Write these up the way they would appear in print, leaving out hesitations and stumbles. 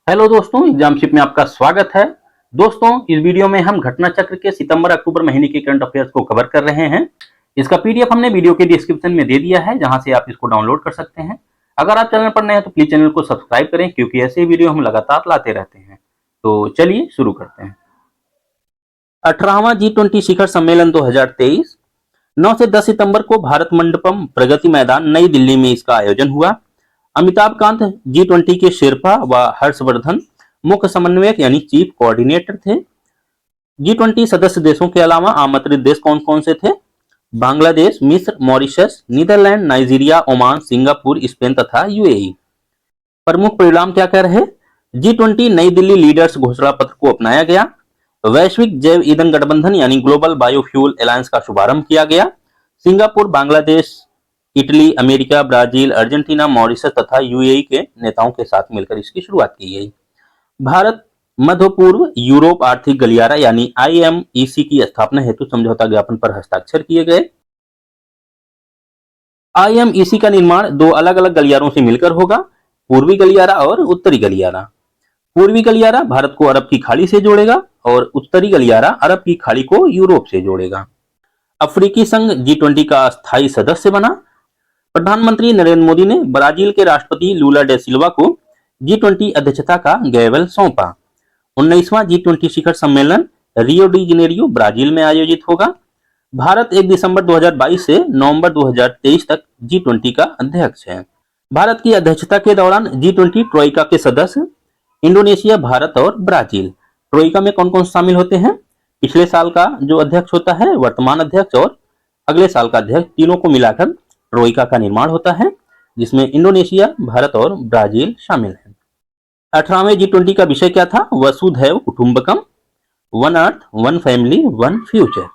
Hello दोस्तों, एग्जामशिप में आपका स्वागत है। दोस्तों, इस वीडियो में हम घटना चक्र के सितंबर अक्टूबर महीने के करंट अफेयर्स को कवर कर रहे हैं। इसका पीडीएफ हमने वीडियो के डिस्क्रिप्शन में दे दिया है, जहां से आप इसको डाउनलोड कर सकते हैं। अगर आप चैनल पर नए हैं तो प्लीज चैनल को सब्सक्राइब करें, क्योंकि ऐसे वीडियो हम लगातार लाते रहते हैं। तो चलिए शुरू करते हैं। 18वां G20 शिखर सम्मेलन 2023 9 से 10 सितंबर को भारत मंडपम प्रगति मैदान नई दिल्ली में इसका आयोजन हुआ। अमिताभ कांत G20 के शेरपा व हर्षवर्धन मुख्य समन्वयक यानी चीफ कोऑर्डिनेटर थे। G20 सदस्य देशों के अलावा आमंत्रित देश कौन कौन से थे? बांग्लादेश, मिस्र, Mauritius, Netherlands, Nigeria, Oman, Singapore, Spain तथा यूएई। प्रमुख परिणाम क्या क्या रहे? G20 नई दिल्ली लीडर्स घोषणा पत्र को अपनाया गया। वैश्विक जैव ईंधन गठबंधन यानी ग्लोबल बायोफ्यूल अलायंस का शुभारंभ किया गया। Singapore, Bangladesh, Italy, America, Brazil, Argentina, Mauritius तथा यूएई के नेताओं के साथ मिलकर इसकी शुरुआत की गई। भारत मध्य पूर्व यूरोप आर्थिक गलियारा यानी IMEC की स्थापना हेतु समझौता ज्ञापन पर हस्ताक्षर किए गए। IMEC का निर्माण दो अलग अलग गलियारों से मिलकर होगा, पूर्वी गलियारा और उत्तरी गलियारा। पूर्वी गलियारा भारत को अरब की खाड़ी से जोड़ेगा और उत्तरी गलियारा अरब की खाड़ी को यूरोप से जोड़ेगा। अफ्रीकी संघ G20 का स्थायी सदस्य बना। प्रधानमंत्री नरेंद्र मोदी ने ब्राजील के राष्ट्रपति लूला डे सिल्वा को G20 अध्यक्षता का गैवेल सौंपा। 19वां G20 शिखर सम्मेलन रियो डी जेनेरियो ब्राजील में आयोजित होगा। भारत 1 दिसंबर 2022 से नवंबर 2023 तक G20 का अध्यक्ष है। भारत की अध्यक्षता के दौरान G20 ट्रोइका के सदस्य इंडोनेशिया, भारत और ब्राजील। ट्रोइका में कौन कौन शामिल होते हैं? पिछले साल का जो अध्यक्ष होता है, वर्तमान अध्यक्ष और अगले साल का अध्यक्ष, तीनों को मिलाकर ट्रोइका का निर्माण होता है, जिसमें इंडोनेशिया, भारत और ब्राजील शामिल हैं। 18वें G20 का विषय क्या था? वसुधैव कुटुंबकम, one earth, one family, one future.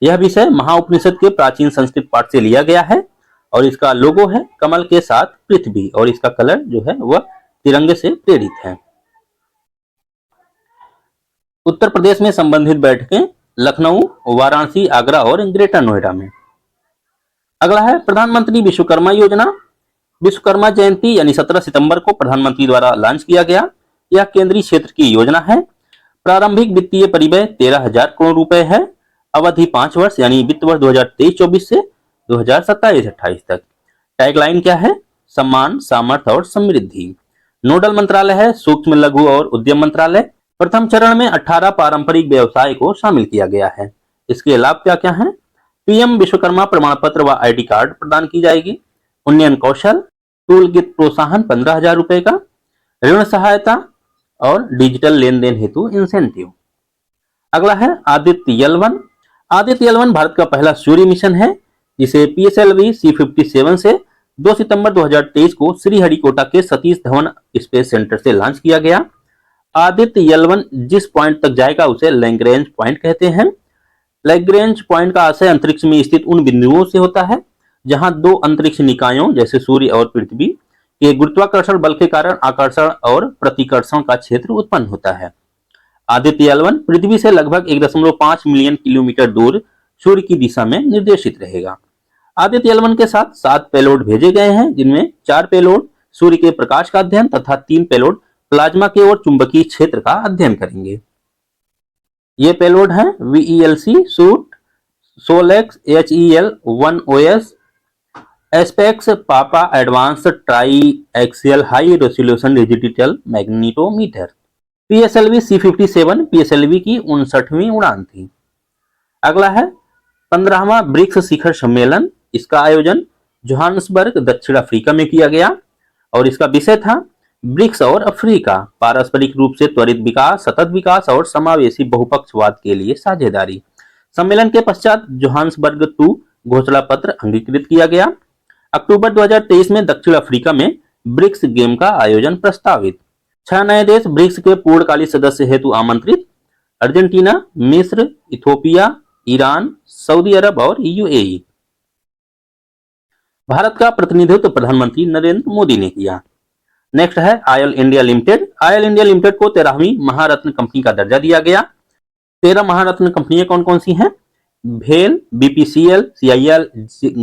यह विषय महाउपनिषद के प्राचीन संस्कृत पाठ से लिया गया है और इसका लोगो है कमल के साथ पृथ्वी और इसका कलर जो है वह तिरंगे से प्रेरित है। उत्तर प्रदेश में संबंधित बैठकें लखनऊ, वाराणसी, आगरा और ग्रेटर नोएडा में। अगला है प्रधानमंत्री विश्वकर्मा योजना। विश्वकर्मा जयंती यानी 17 सितंबर को प्रधानमंत्री द्वारा लॉन्च किया गया। यह केंद्रीय क्षेत्र की योजना है। प्रारंभिक वित्तीय परिव्यय 13,000 करोड़ रुपए है। अवधि 5 वर्ष यानी वित्त वर्ष 2023-24 से 2027-28 तक। टैगलाइन क्या है? सम्मान, सामर्थ्य और समृद्धि। नोडल मंत्रालय है सूक्ष्म लघु और उद्यम मंत्रालय। प्रथम चरण में 18 पारंपरिक व्यवसाय को शामिल किया गया है। इसके लाभ क्या क्या है? पीएम विश्वकर्मा प्रमाण पत्र व ID कार्ड प्रदान की जाएगी। उन्नयन कौशल, टूल किट प्रोत्साहन 15,000 रुपए का, ऋण सहायता और डिजिटल लेन देन हेतु इंसेंटिव। अगला है आदित्य L1। आदित्य L1 भारत का पहला सूर्य मिशन है, जिसे PSLV C57 से 2 सितंबर 2023 को श्रीहरिकोटा के सतीश धवन स्पेस सेंटर से लॉन्च किया गया। आदित्य L1 जिस पॉइंट तक जाएगा उसे लैग्रेंज पॉइंट कहते हैं। लैग्रेंज पॉइंट का आशय अंतरिक्ष में स्थित उन बिंदुओं से होता है जहां दो अंतरिक्ष निकायों जैसे सूर्य और पृथ्वी के गुरुत्वाकर्षण बल के कारण आकर्षण और प्रतिकर्षण का क्षेत्र उत्पन्न होता है। आदित्य L1 पृथ्वी से लगभग 1.5 मिलियन किलोमीटर दूर सूर्य की दिशा में निर्देशित रहेगा। आदित्य L1 के साथ 7 पेलोड भेजे गए हैं, जिनमें 4 पेलोड सूर्य के प्रकाश का अध्ययन तथा 3 पेलोड प्लाज्मा के और चुंबकीय क्षेत्र का अध्ययन करेंगे। ये पेलोड हैं VELC suit, SoLEXS HEL-1OS, ASPEX PAPA advance tri axial high resolution digital magnetometer. PSLV C57 PSLV की 59वीं उड़ान थी। अगला है 15वां ब्रिक्स शिखर सम्मेलन। इसका आयोजन जोहान्सबर्ग, दक्षिण अफ्रीका में किया गया और इसका विषय था ब्रिक्स और अफ्रीका, पारस्परिक रूप से त्वरित विकास, सतत विकास और समावेशी बहुपक्षवाद के लिए साझेदारी। सम्मेलन के पश्चात जोहान्सबर्ग 2 घोषणा पत्र अंगीकृत किया गया। अक्टूबर 2023 में दक्षिण अफ्रीका में ब्रिक्स गेम का आयोजन प्रस्तावित। 6 नए देश ब्रिक्स के पूर्णकालिक सदस्य हेतु आमंत्रित: अर्जेंटीना, मिस्र, इथोपिया, ईरान, सऊदी अरब और यूएई। भारत का प्रतिनिधित्व प्रधानमंत्री नरेंद्र मोदी ने किया। नेक्स्ट है oil India limited. Oil India limited को 13वीं महारत्न कंपनी का दर्जा दिया गया। 13 महारत्न कंपनियां कौन कौन सी हैं? भेल, BPCL, CIL,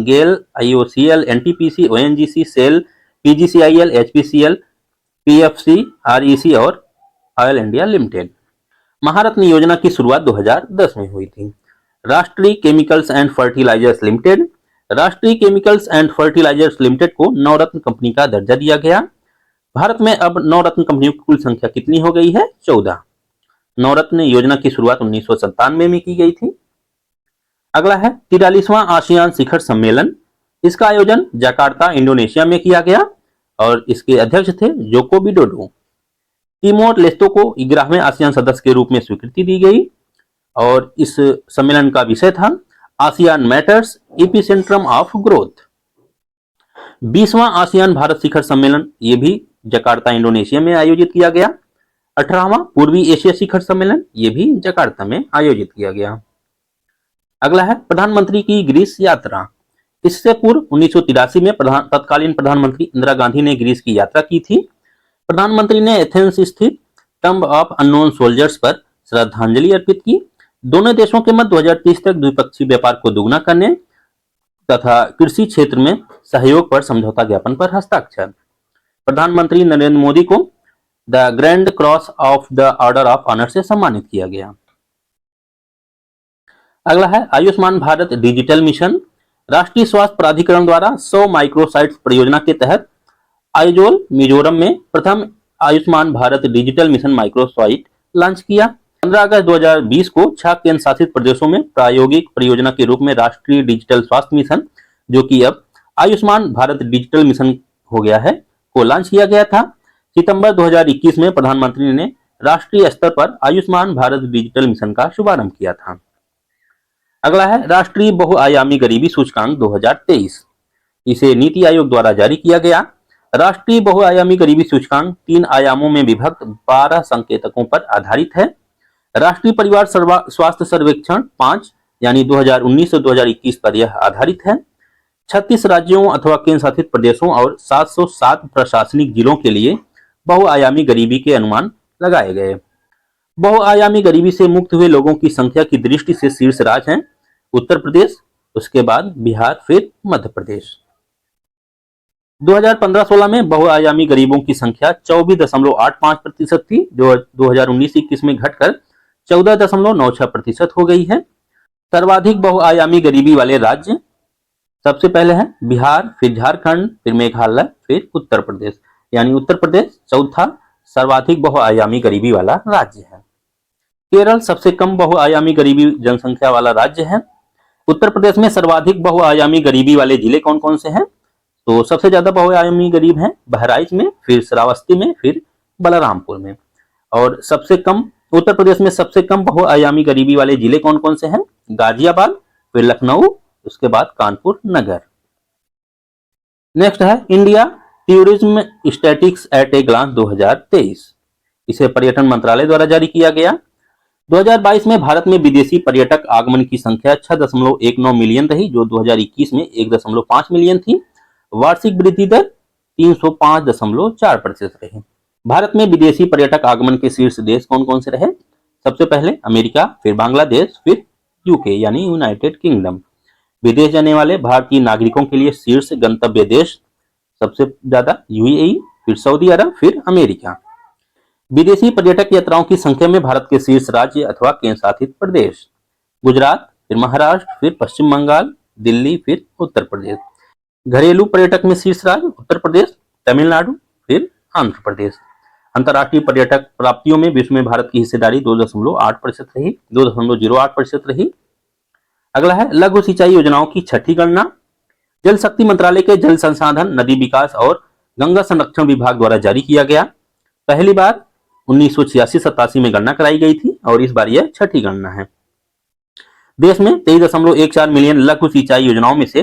गेल, IOCL, NTPC, ONGC, cell, PGCIL, HPCL, PFC, REC और ऑयल इंडिया लिमिटेड। महारत्न योजना की शुरुआत 2010 में हुई थी। राष्ट्रीय केमिकल्स एंड फर्टिलाइजर्स लिमिटेड, राष्ट्रीय केमिकल्स एंड फर्टिलाइजर्स लिमिटेड को नवरत्न कंपनी का दर्जा दिया गया। भारत में अब नवरत्न कंपनियों की कुल संख्या कितनी हो गई है? 14। नवरत्न योजना की शुरुआत 1997 में की गई थी। अगला है 43वां आसियान शिखर सम्मेलन। इसका आयोजन जकार्ता इंडोनेशिया में किया गया और इसके अध्यक्ष थे जोको विडोडो। तिमोर लेस्ते को 11वें आसियान सदस्य के रूप में स्वीकृति दी गई और इस सम्मेलन का विषय था ASEAN matters, epicentrum of growth. 20वां आसियान भारत शिखर सम्मेलन ये भी जकार्ता इंडोनेशिया में आयोजित किया गया। 18वां पूर्वी एशिया शिखर सम्मेलन ये भी जकार्ता में आयोजित किया गया। अगला है प्रधानमंत्री की ग्रीस यात्रा। इससे पूर्व 1983 में तत्कालीन प्रधानमंत्री इंदिरा गांधी ने ग्रीस की यात्रा की थी। प्रधानमंत्री ने एथेंस स्थित टम्ब ऑफ अननोन सोल्जर्स पर श्रद्धांजलि अर्पित की। दोनों देशों के मध्य 2030 तक द्विपक्षीय व्यापार को दुगना करने तथा कृषि क्षेत्र में सहयोग पर समझौता ज्ञापन पर हस्ताक्षर। प्रधानमंत्री नरेंद्र मोदी को the Grand Cross of the Order of Honour से सम्मानित किया गया। अगला है आयुष्मान भारत डिजिटल मिशन। राष्ट्रीय स्वास्थ्य प्राधिकरण द्वारा 100 माइक्रोसाइट्स परियोजना के तहत आइजोल मिजोरम में प्रथम Ayushman Bharat digital mission microsite launch किया। 15 अगस्त 2020 को 6 केंद्र शासित प्रदेशों में प्रायोगिक परियोजना के रूप में राष्ट्रीय डिजिटल स्वास्थ्य मिशन, जो कि अब आयुष्मान भारत डिजिटल मिशन हो गया है, को लॉन्च किया गया था। सितंबर 2021 में प्रधानमंत्री ने राष्ट्रीय स्तर पर आयुष्मान भारत डिजिटल मिशन का शुभारंभ किया था। अगला है राष्ट्रीय बहुआयामी गरीबी सूचकांक 2023। इसे नीति आयोग द्वारा जारी किया गया। राष्ट्रीय बहुआयामी गरीबी सूचकांक 3 आयामों में विभक्त 12 संकेतकों पर आधारित है। राष्ट्रीय परिवार स्वास्थ्य सर्वेक्षण 5 यानी 2019 से 2021 पर यह आधारित है। 36 राज्यों अथवा केंद्र शासित प्रदेशों और 707 प्रशासनिक जिलों के लिए बहुआयामी गरीबी के अनुमान लगाए गए। बहुआयामी गरीबी से मुक्त हुए लोगों की संख्या की दृष्टि से शीर्ष राज्य हैं उत्तर प्रदेश, उसके बाद बिहार, फिर मध्य प्रदेश। 2015-16 में बहुआयामी गरीबों की संख्या 24.85% थी, जो 2019-21 में घटकर 14.96% हो गई है। सर्वाधिक बहुआयामी गरीबी वाले राज्य सबसे पहले हैं बिहार, फिर झारखंड, फिर मेघालय, फिर उत्तर प्रदेश, यानी उत्तर प्रदेश चौथा सर्वाधिक बहुआयामी गरीबी वाला राज्य है। केरल सबसे कम बहुआयामी गरीबी जनसंख्या वाला राज्य है। उत्तर प्रदेश में सर्वाधिक बहुआयामी गरीबी वाले जिले कौन कौन से हैं? तो सबसे ज्यादा बहुआयामी गरीब हैं बहराइच में, फिर श्रावस्ती में, फिर बलरामपुर में। और सबसे कम उत्तर प्रदेश में सबसे कम बहुआयामी गरीबी वाले जिले कौन कौन से हैं? गाजियाबाद, फिर लखनऊ, उसके बाद कानपुर नगर। नेक्स्ट है India tourism statistics at a glance 2023। इसे पर्यटन मंत्रालय द्वारा जारी किया गया। 2022 में भारत में विदेशी पर्यटक आगमन की संख्या 6.19 मिलियन रही, जो 2021 में 1.5 मिलियन थी। वार्षिक वृद्धि दर 305.4% रही। भारत में विदेशी पर्यटक आगमन के शीर्ष देश कौन कौन से रहे? सबसे पहले अमेरिका, फिर बांग्लादेश, फिर यूके यानी यूनाइटेड किंगडम। विदेश जाने वाले भारतीय नागरिकों के लिए शीर्ष गंतव्य देश सबसे ज्यादा यूएई, फिर सऊदी अरब, फिर अमेरिका। विदेशी पर्यटक यात्राओं की संख्या में भारत के शीर्ष राज्य अथवा केंद्र शासित प्रदेश गुजरात, फिर महाराष्ट्र, फिर पश्चिम बंगाल, दिल्ली, फिर उत्तर प्रदेश। घरेलू पर्यटक में शीर्ष राज्य उत्तर प्रदेश, तमिलनाडु, फिर आंध्र प्रदेश। अंतर्राष्ट्रीय पर्यटक प्राप्तियों में विश्व में भारत की हिस्सेदारी 2.8% रही, 2.08% रही। अगला है लघु सिंचाई योजनाओं की छठी गणना। जल शक्ति मंत्रालय के जल संसाधन, नदी विकास और गंगा संरक्षण विभाग द्वारा जारी किया गया। पहली बार 1986-87 में गणना कराई गई थी और इस बार यह छठी गणना है। देश में 23.14 मिलियन लघु सिंचाई योजनाओं में से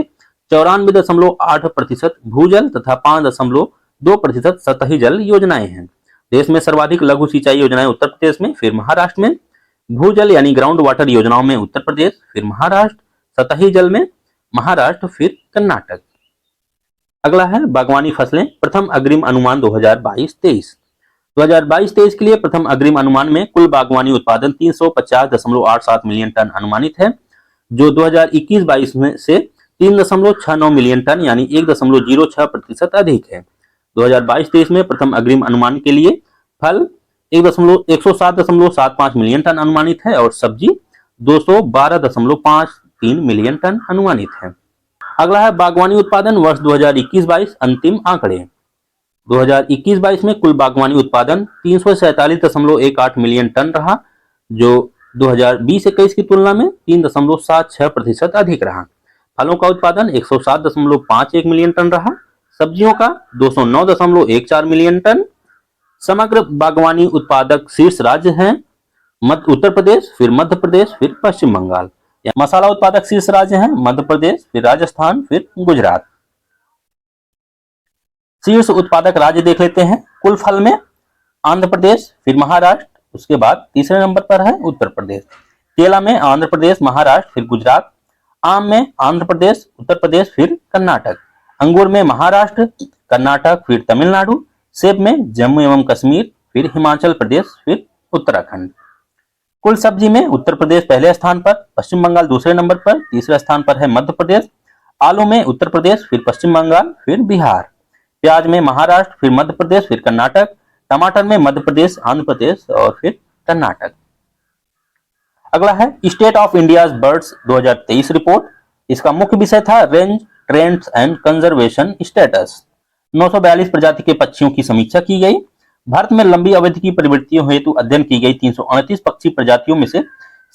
94.8% भूजल तथा 5.2% सतही जल योजनाएं हैं। देश में सर्वाधिक लघु सिंचाई योजनाएं उत्तर प्रदेश में, फिर महाराष्ट्र में। भूजल यानी ग्राउंड वाटर योजनाओं में उत्तर प्रदेश, फिर महाराष्ट्र। सतही जल में महाराष्ट्र, फिर कर्नाटक। अगला है बागवानी फसलें, प्रथम अग्रिम अनुमान 2022-23। 2022-23 के लिए प्रथम अग्रिम अनुमान में कुल बागवानी उत्पादन 350.87 मिलियन टन अनुमानित है, जो 2021-22 में से 3.69 मिलियन टन यानी 1.06% अधिक है। 2022-23 में प्रथम अग्रिम अनुमान के लिए फल 107.75 मिलियन टन अनुमानित है और सब्जी 212.53 मिलियन टन अनुमानित है। अगला है बागवानी उत्पादन वर्ष 2021-22 अंतिम आंकड़े। 2021-22 में कुल बागवानी उत्पादन 347.18 मिलियन टन रहा, जो 2020-21 की तुलना में 3.76% अधिक रहा। फलों का उत्पादन 107.51 मिलियन टन रहा, सब्जियों का 209.14 मिलियन टन। समग्र बागवानी उत्पादक शीर्ष राज्य हैं उत्तर प्रदेश, फिर मध्य प्रदेश, फिर पश्चिम बंगाल। मसाला उत्पादक शीर्ष राज्य हैं मध्य प्रदेश, फिर राजस्थान, फिर गुजरात। शीर्ष उत्पादक राज्य देख लेते हैं। कुल फल में आंध्र प्रदेश, फिर महाराष्ट्र, उसके बाद तीसरे नंबर पर है उत्तर प्रदेश। केला में आंध्र प्रदेश, महाराष्ट्र, फिर गुजरात। आम में आंध्र प्रदेश, उत्तर प्रदेश, फिर कर्नाटक। अंगूर में महाराष्ट्र, कर्नाटक, फिर तमिलनाडु। सेब में जम्मू एवं कश्मीर, फिर हिमाचल प्रदेश, फिर उत्तराखंड। कुल सब्जी में उत्तर प्रदेश पहले स्थान पर, पश्चिम बंगाल दूसरे नंबर पर, तीसरे स्थान पर है मध्य प्रदेश। आलू में उत्तर प्रदेश, फिर पश्चिम बंगाल, फिर बिहार। प्याज में महाराष्ट्र, फिर मध्य प्रदेश, फिर कर्नाटक। टमाटर में मध्य प्रदेश, आंध्र प्रदेश और फिर कर्नाटक। अगला है state of India birds 2023 report. इसका मुख्य विषय था range trends and conservation status. 942 प्रजाति के पक्षियों की समीक्षा की गई। भारत में लंबी अवधि की प्रवृत्तियों हेतु अध्ययन की गई 338 पक्षी प्रजातियों में से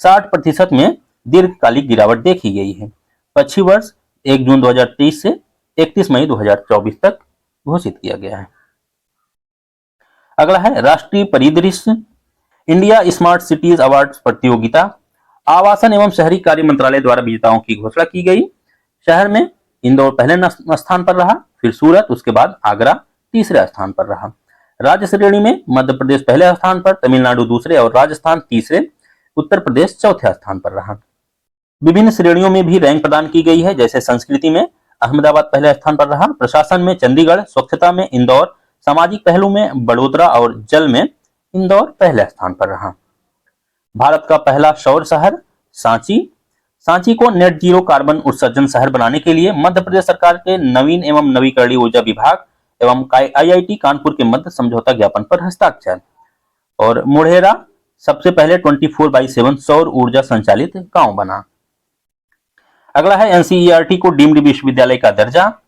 60% में दीर्घकालिक गिरावट देखी गई है। पक्षी वर्ष 1 जून 2023 से 31 मई 2024 तक घोषित किया गया है। अगला है राष्ट्रीय परिदृश्य। इंडिया स्मार्ट सिटीज अवार्ड प्रतियोगिता। आवासन एवं शहरी कार्य मंत्रालय द्वारा विजेताओं की घोषणा की गई। शहर में इंदौर पहले स्थान पर रहा, फिर सूरत, उसके बाद आगरा तीसरे स्थान पर रहा। राज्य श्रेणी में मध्य प्रदेश पहले स्थान पर, तमिलनाडु दूसरे और राजस्थान तीसरे, उत्तर प्रदेश चौथे स्थान पर रहा। विभिन्न श्रेणियों में भी रैंक प्रदान की गई है, जैसे संस्कृति में अहमदाबाद पहले स्थान पर रहा, प्रशासन में चंडीगढ़, स्वच्छता में इंदौर, सामाजिक पहलू में बड़ोदरा और जल में इंदौर पहले स्थान पर रहा। भारत का पहला सौर शहर सांची। सांची को नेट जीरो कार्बन उत्सर्जन शहर बनाने के लिए मध्य प्रदेश सरकार के नवीन एवं नवीकरणीय ऊर्जा विभाग एवं IIT कानपुर के मध्य समझौता ज्ञापन पर हस्ताक्षर। और मोढेरा सबसे पहले 24/7 सौर ऊर्जा संचालित गांव बना। अगला है NCERT को डीम्ड विश्वविद्यालय का दर्जा।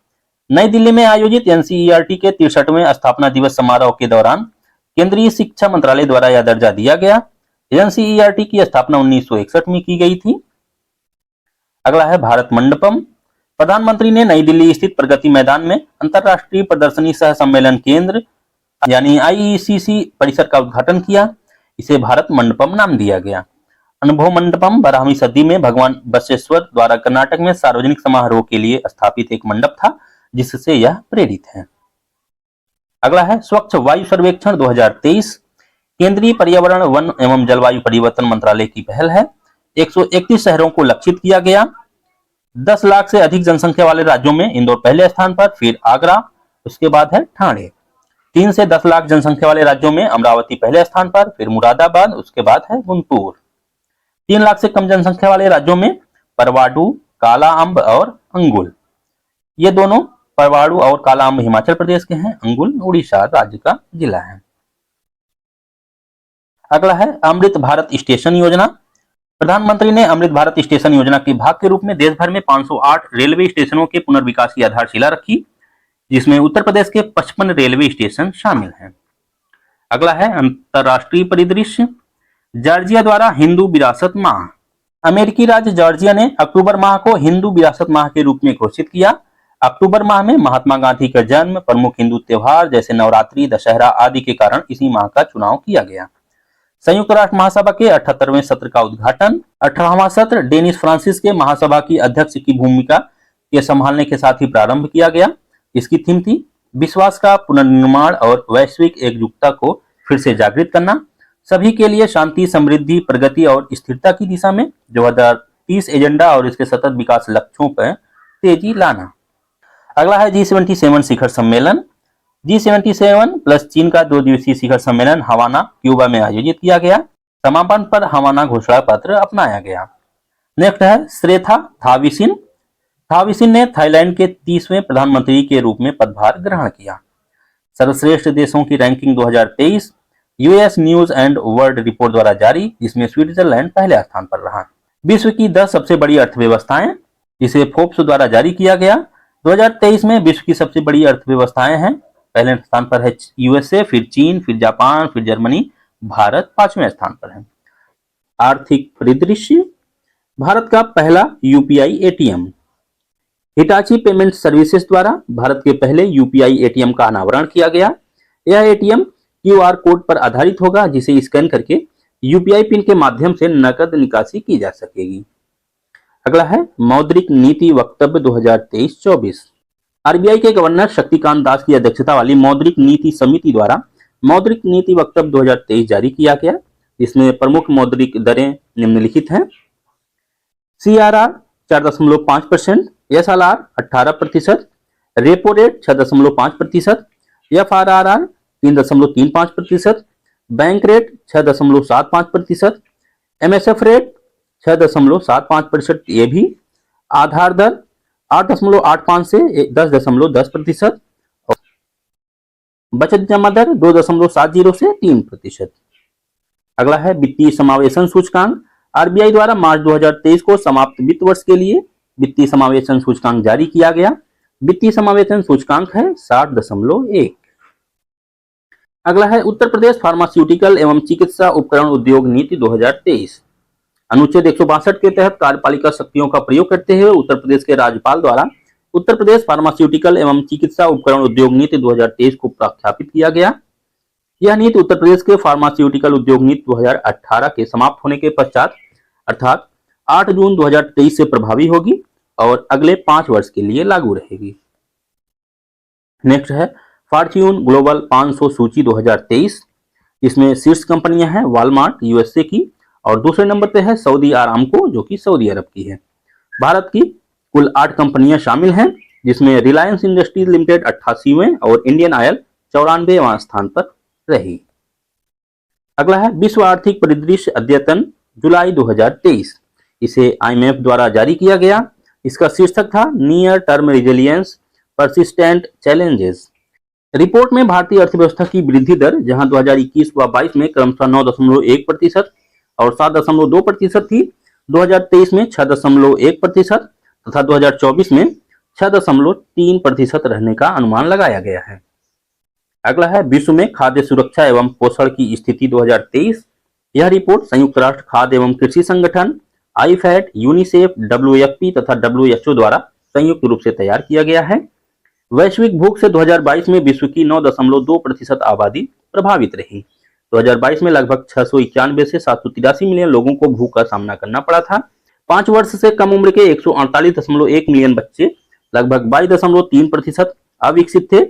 नई दिल्ली में आयोजित NCERT के 63वें स्थापना दिवस समारोह के दौरान केंद्रीय शिक्षा मंत्रालय द्वारा यह दर्जा दिया गया। NCERT की स्थापना 1961 में की गई थी। अगला है भारत मंडपम। प्रधानमंत्री ने नई दिल्ली स्थित प्रगति मैदान में अंतरराष्ट्रीय प्रदर्शनी सह सम्मेलन केंद्र यानी IECC परिसर का उद्घाटन किया। इसे भारत मंडपम नाम दिया गया। अनुभव मंडपम 12वीं सदी में भगवान बसवेश्वर द्वारा कर्नाटक में सार्वजनिक समारोह के लिए स्थापित एक मंडप था, जिससे यह प्रेरित है। अगला है स्वच्छ वायु सर्वेक्षण 2023। केंद्रीय पर्यावरण, वन एवं जलवायु परिवर्तन मंत्रालय की पहल है। 131 शहरों को लक्षित किया गया। 10 लाख से अधिक जनसंख्या वाले राज्यों में इंदौर पहले स्थान पर, फिर आगरा, उसके बाद है ठाणे। 3 से 10 लाख जनसंख्या वाले राज्यों में अमरावती पहले स्थान पर, फिर मुरादाबाद, उसके बाद है गुंटूर। 3 लाख से कम जनसंख्या वाले राज्यों में परवाडू, काला अंब और अंगुल। ये दोनों परवाडू और काला अंब हिमाचल प्रदेश के हैं, अंगुल उड़ीसा राज्य का जिला है। अगला है अमृत भारत स्टेशन योजना। प्रधानमंत्री ने अमृत भारत स्टेशन योजना के भाग के रूप में देश भर में 508 रेलवे स्टेशनों के पुनर्विकास की आधारशिला रखी, जिसमें उत्तर प्रदेश के 55 रेलवे स्टेशन शामिल हैं। अगला है अंतरराष्ट्रीय परिदृश्य। जॉर्जिया द्वारा हिंदू विरासत माह। अमेरिकी राज्य जॉर्जिया ने अक्टूबर माह को हिंदू विरासत माह के रूप में घोषित किया। अक्टूबर माह में महात्मा गांधी का जन्म, प्रमुख हिंदू त्योहार जैसे नवरात्रि, दशहरा आदि के कारण इसी माह का चुनाव किया गया। संयुक्त राष्ट्र महासभा के 78वें सत्र का उद्घाटन। 18वां सत्र डेनिस फ्रांसिस के महासभा की अध्यक्ष की भूमिका के संभालने के साथ ही प्रारंभ किया गया। इसकी थीम थी विश्वास का पुनर्निर्माण और वैश्विक एकजुटता को फिर से जागृत करना, सभी के लिए शांति, समृद्धि, प्रगति और स्थिरता की दिशा में 2030 एजेंडा और इसके सतत विकास लक्ष्यों पर तेजी लाना। अगला है G77 शिखर सम्मेलन। G77 प्लस चीन का 2 दिवसीय शिखर सम्मेलन हवाना, क्यूबा में आयोजित किया गया। समापन पर हवाना घोषणा पत्र अपनाया गया। नेक्स्ट है श्रेथा थाविसिन। थाविसिन ने थाईलैंड के 30वें प्रधानमंत्री के रूप में पदभार ग्रहण किया। सर्वश्रेष्ठ देशों की ranking 2023 US news and world report द्वारा जारी, जिसमें स्विट्जरलैंड पहले स्थान पर रहा। विश्व की 10 सबसे बड़ी अर्थव्यवस्थाएं, जिसे फोर्ब्स द्वारा जारी किया गया। 2023 में विश्व की सबसे बड़ी अर्थव्यवस्थाएं हैं। पहले स्थान पर है यूएसए, फिर चीन, फिर जापान, फिर जर्मनी, भारत 5वें स्थान पर है। आर्थिक परिदृश्य, भारत का पहला UPI ATM. Hitachi payment services द्वारा भारत के पहले यूपीआई एटीएम का अनावरण किया गया। यह एटीएम क्यूआर कोड पर आधारित होगा, जिसे स्कैन करके यूपीआई पिन के माध्यम से नकद निकासी की जा सकेगी। अगला है मौद्रिक नीति वक्तव्य 2023-24। आरबीआई के गवर्नर शक्तिकांत दास की अध्यक्षता वाली मौद्रिक नीति समिति द्वारा मौद्रिक नीति वक्तव्य 2023 जारी किया गया। इसमें प्रमुख मौद्रिक दरें निम्नलिखित हैं। CRR 4.5%, SLR 18%, repo rate 6.5%, एफआरआरआर 3.35%, bank rate 6.75%, MSF rate 6.75%, ये भी आधार दर 8.85 से 10.10%, बचत जमा दर 2.70 से 3%। अगला है वित्तीय समावेशन सूचकांक। आरबीआई द्वारा मार्च 2023 को समाप्त वित्त वर्ष के लिए वित्तीय समावेशन सूचकांक जारी किया गया। वित्तीय समावेशन सूचकांक है 60.1। अगला है उत्तर प्रदेश फार्मास्यूटिकल एवं चिकित्सा उपकरण उद्योग नीति 2023। अनुच्छेद 162 के तहत कार्यपालिका शक्तियों का प्रयोग करते हुए उत्तर प्रदेश के राज्यपाल द्वारा उत्तर प्रदेश फार्मास्यूटिकल एवं चिकित्सा उपकरण उद्योग नीति 2023 को प्रख्यापित किया गया। यह नीति उत्तर प्रदेश के फार्मास्यूटिकल उद्योग नीति 2018 के समाप्त होने के पश्चात अर्थात 8 जून 2023 से प्रभावी होगी और अगले 5 वर्ष के लिए लागू रहेगी। नेक्स्ट है फॉर्च्यून ग्लोबल 500 सूची 2023। इसमें शीर्ष कंपनियां हैं वॉलमार्ट यूएसए की और दूसरे नंबर पे है सऊदी आरामको जो कि सऊदी अरब की है। भारत की कुल 8 कंपनियां शामिल हैं, जिसमें रिलायंस इंडस्ट्रीज लिमिटेड 88वें और इंडियन ऑयल 94वां स्थान पर रही। अगला है विश्व आर्थिक परिदृश्य अद्यतन जुलाई 2023। इसे आईएमएफ द्वारा जारी किया गया। इसका शीर्षक था near term resilience persistent challenges. Report में भारतीय अर्थव्यवस्था की वृद्धि दर जहां 2021 व 22 में क्रमशः 9.1% और 7.2% थी, 2023 में 6.1% तथा 2024 में 6.3% रहने का अनुमान लगाया गया है। अगला है विश्व में खाद्य सुरक्षा एवं पोषण की स्थिति 2023। यह रिपोर्ट संयुक्त राष्ट्र खाद्य एवं कृषि संगठन, आईफैट, यूनिसेफ, डब्ल्यूएफपी तथा डब्ल्यूएचओ द्वारा संयुक्त रूप से तैयार किया गया है। वैश्विक भूख से 2022 में विश्व की 9.2% आबादी प्रभावित रही। 2022 में लगभग 691 से 783 मिलियन लोगों को भूख का सामना करना पड़ा था। 5 वर्ष से कम उम्र के 148.1 मिलियन बच्चे लगभग 22.3% अविकसित थे।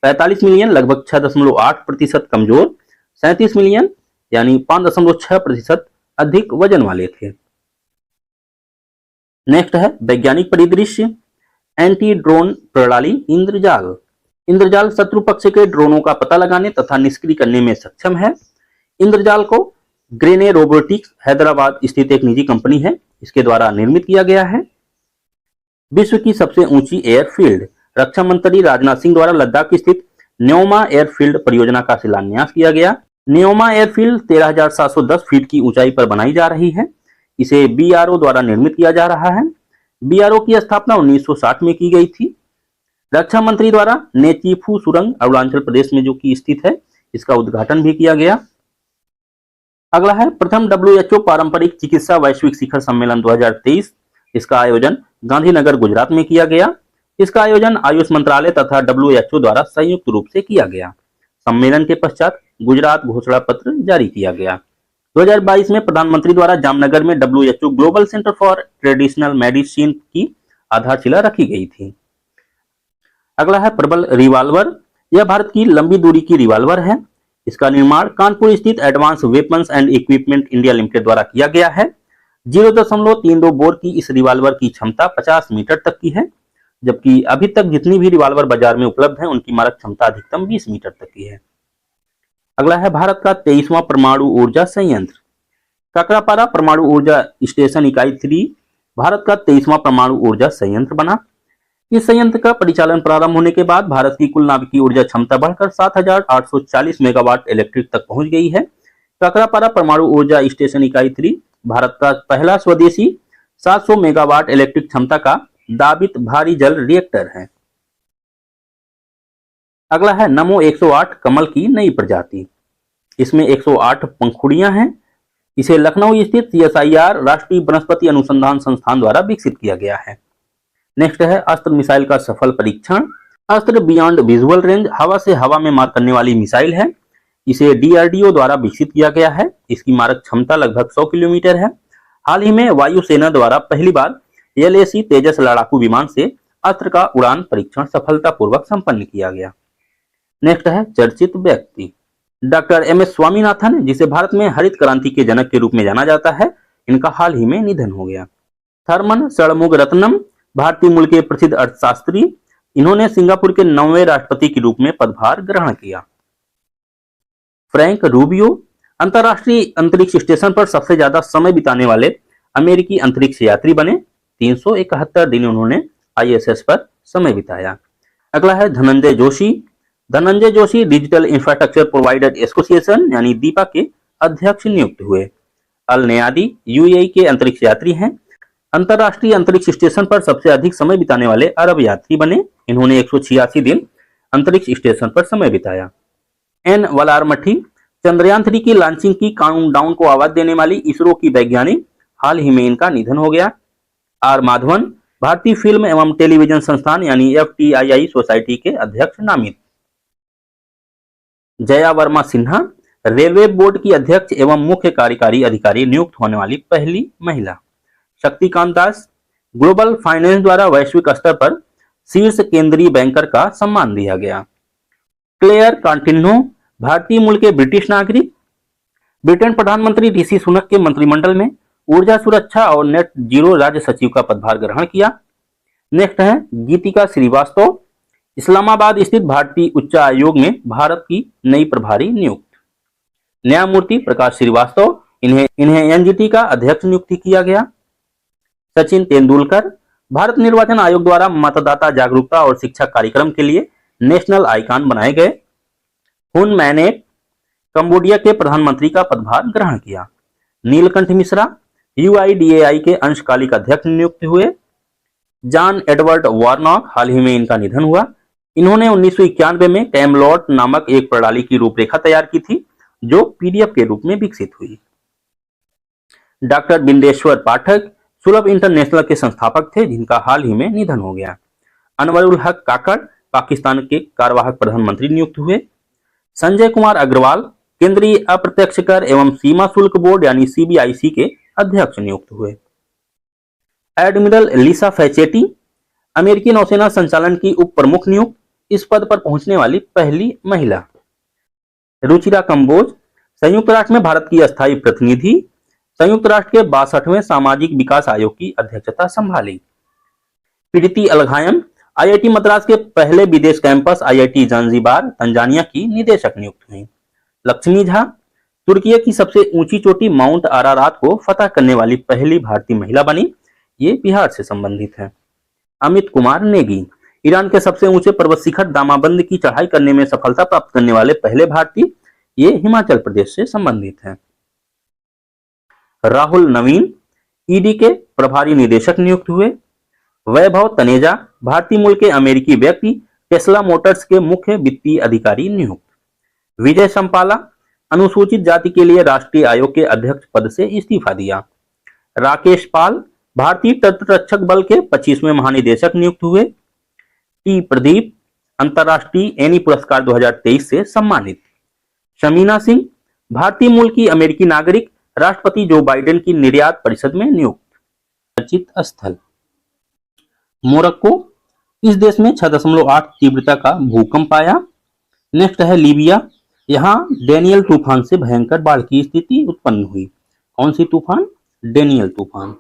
45 मिलियन लगभग 6.8% कमजोर, 37 मिलियन यानी 5.6% अधिक वजन वाले थे। नेक्स्ट है वैज्ञानिक परिदृश्य। एंटी ड्रोन प्रणाली इंद्रजाल। इंद्रजाल शत्रु पक्ष के ड्रोनों का पता लगाने तथा निष्क्रिय करने में सक्षम है। इंद्रजाल को ग्रेने रोबोटिक्स हैदराबाद स्थित एक निजी कंपनी है, इसके द्वारा निर्मित किया गया है। विश्व की सबसे ऊंची एयरफील्ड। रक्षा मंत्री राजनाथ सिंह द्वारा लद्दाख स्थित न्योमा एयरफील्ड परियोजना का शिलान्यास किया गया। न्योमा एयरफील्ड 13,710 फीट की ऊंचाई पर बनाई जा रही है। इसे बीआरओ द्वारा निर्मित किया जा रहा है। बीआरओ की स्थापना 1960 में की गई थी। रक्षा मंत्री द्वारा नेचीफू सुरंग अरुणाचल प्रदेश में जो कि स्थित है, इसका उद्घाटन भी किया गया। अगला है प्रथम डब्ल्यूएचओ पारंपरिक चिकित्सा वैश्विक शिखर सम्मेलन 2023। इसका आयोजन गांधीनगर गुजरात में किया गया। इसका आयोजन आयुष मंत्रालय तथा डब्ल्यूएचओ द्वारा संयुक्त रूप से किया गया। सम्मेलन के पश्चात गुजरात घोषणा पत्र जारी किया गया। 2022 में प्रधानमंत्री द्वारा जामनगर में WHO global centre for traditional medicine की आधारशिला रखी गई थी। अगला है प्रबल रिवाल्वर। यह भारत की लंबी दूरी की रिवाल्वर है। इसका निर्माण कानपुर स्थित advance weapons and equipment India limited द्वारा किया गया है। 0.32 बोर की इस रिवाल्वर की क्षमता 50 मीटर तक की है, जबकि अभी तक जितनी भी रिवाल्वर बाजार में उपलब्ध है उनकी मारक क्षमता अधिकतम 20 मीटर तक की है। अगला है भारत का 23वां परमाणु ऊर्जा संयंत्र। काकरापारा परमाणु ऊर्जा स्टेशन इकाई 3 भारत का 23वां परमाणु ऊर्जा संयंत्र बना। इस संयंत्र का परिचालन प्रारंभ होने के बाद भारत की कुल नाभिकीय ऊर्जा क्षमता बढ़कर 7,840 मेगावाट इलेक्ट्रिक तक पहुंच गई है। काकरापारा परमाणु ऊर्जा स्टेशन इकाई 3 भारत का पहला स्वदेशी 700 मेगावाट इलेक्ट्रिक क्षमता का दाबित भारी जल रिएक्टर है। अगला है नमो 108 कमल की नई प्रजाति। इसमें 108 पंखुड़ियां हैं। इसे लखनऊ स्थित CSIR राष्ट्रीय वनस्पति अनुसंधान संस्थान द्वारा विकसित किया गया है। नेक्स्ट है अस्त्र मिसाइल का सफल परीक्षण। अस्त्र बियॉन्ड विजुअल रेंज हवा से हवा में मार करने वाली मिसाइल है। इसे DRDO द्वारा विकसित किया गया है। इसकी मारक क्षमता लगभग 100 किलोमीटर है। हाल ही में वायुसेना द्वारा पहली बार LAC तेजस लड़ाकू विमान से अस्त्र का उड़ान परीक्षण सफलतापूर्वक संपन्न किया गया। नेक्स्ट है चर्चित व्यक्ति। डॉक्टर MS स्वामीनाथन, जिसे भारत में हरित क्रांति के जनक के रूप में जाना जाता है, इनका हाल ही में निधन हो गया। थर्मन षणमुगरत्नम भारतीय मूल के प्रसिद्ध अर्थशास्त्री, इन्होंने सिंगापुर के 9वें राष्ट्रपति के रूप में पदभार ग्रहण किया। फ्रैंक रूबियो अंतरराष्ट्रीय अंतरिक्ष स्टेशन पर सबसे ज्यादा समय बिताने वाले अमेरिकी अंतरिक्ष यात्री बने। 371 दिन उन्होंने ISS पर समय बिताया। अगला है Dhananjay Joshi. Dhananjay Joshi digital infrastructure provider association यानी दीपा के अध्यक्ष नियुक्त हुए। अल नयादी UAE के अंतरिक्ष यात्री हैं। अंतरराष्ट्रीय अंतरिक्ष स्टेशन पर सबसे अधिक समय बिताने वाले अरब यात्री बने। इन्होंने 186 दिन अंतरिक्ष स्टेशन पर समय बिताया। N वलारमठी चंद्रयान 3 की लॉन्चिंग की काउंटडाउन को आवाज देने वाली इसरो की वैज्ञानिक, हाल ही में इनका निधन हो गया। R माधवन भारतीय फिल्म एवं टेलीविजन संस्थान यानी FTII सोसाइटी के अध्यक्ष नामित। जया वर्मा सिन्हा रेलवे बोर्ड की अध्यक्ष एवं मुख्य कार्यकारी अधिकारी नियुक्त होने वाली पहली महिला। शक्तिकांत दास ग्लोबल फाइनेंस द्वारा वैश्विक स्तर पर शीर्ष केंद्रीय बैंकर का सम्मान दिया गया। क्लेयर कांटिन्हो भारतीय मूल के ब्रिटिश नागरिक। ब्रिटेन प्रधानमंत्री ऋषि सुनक के मंत्रिमंडल में ऊर्जा सुरक्षा और नेट जीरो राज्य सचिव का पदभार ग्रहण किया। नेक्स्ट है गीतिका श्रीवास्तव, इस्लामाबाद स्थित भारतीय उच्च आयोग में भारत की नई प्रभारी नियुक्त। न्यायमूर्ति प्रकाश श्रीवास्तव, इन्हें NGT का अध्यक्ष नियुक्त किया गया। सचिन तेंदुलकर भारत निर्वाचन आयोग द्वारा मतदाता जागरूकता और शिक्षा कार्यक्रम के लिए नेशनल आइकॉन बनाए गए। हुन मैनेट कंबोडिया के प्रधानमंत्री का पदभार ग्रहण किया। नीलकंठ मिश्रा UIDAI के अंशकालिक अध्यक्ष नियुक्त हुए। जॉन एडवर्ड वार्नॉक, हाल ही में इनका निधन हुआ। इन्होंने 1991 में कैमलॉट नामक एक प्रणाली की रूपरेखा तैयार की थी जो PDF के रूप में विकसित हुई। डॉक्टर बिंदेश्वर पाठक सुलभ इंटरनेशनल के संस्थापक थे, जिनका हाल ही में निधन हो गया। अनवरुल हक काकड़ पाकिस्तान के कार्यवाहक प्रधानमंत्री नियुक्त हुए। संजय कुमार अग्रवाल केंद्रीय अप्रत्यक्ष कर एवं सीमा शुल्क बोर्ड यानी CBIC के अध्यक्ष नियुक्त हुए। एडमिरल लिसा फैचेटी अमेरिकी नौसेना संचालन की उप प्रमुख नियुक्त, इस पद पर पहुंचने वाली पहली महिला। रुचिरा कंबोज संयुक्त राष्ट्र में भारत की अस्थायी प्रतिनिधि, संयुक्त राष्ट्र के 62वें सामाजिक विकास आयोग की अध्यक्षता संभाली। प्रीति अलघायम IIT मद्रास के पहले विदेश कैंपस IIT जांजिबार तंजानिया की निदेशक नियुक्त हुई। लक्ष्मी झा तुर्की की सबसे ऊंची चोटी माउंट अरारात को फतह करने वाली पहली भारतीय महिला बनी। ये बिहार से संबंधित है। अमित कुमार नेगी ईरान के सबसे ऊंचे पर्वत शिखर दामाबंद की चढ़ाई करने में सफलता प्राप्त करने वाले पहले भारतीय, ये हिमाचल प्रदेश से संबंधित है। राहुल नवीन ED के प्रभारी निदेशक नियुक्त हुए। वैभव तनेजा भारतीय मूल के अमेरिकी व्यक्ति, टेस्ला मोटर्स के मुख्य वित्तीय अधिकारी नियुक्त। विजय संपाला अनुसूचित जाति के लिए राष्ट्रीय आयोग के अध्यक्ष पद से इस्तीफा दिया। राकेश पाल भारतीय तटरक्षक बल के 25वें महानिदेशक नियुक्त हुए। T प्रदीप अंतरराष्ट्रीय एनी पुरस्कार 2023 से सम्मानित। शमीना सिंह भारतीय मूल की अमेरिकी नागरिक, राष्ट्रपति जो बाइडेन की निर्यात परिषद में नियुक्त। चर्चित स्थल मोरक्को, इस देश में 6.8 तीव्रता का भूकंप आया। नेक्स्ट है लीबिया, यहाँ डेनियल तूफान से भयंकर बाढ़ की स्थिति उत्पन्न हुई। कौन सी तूफान? डेनियल तूफान।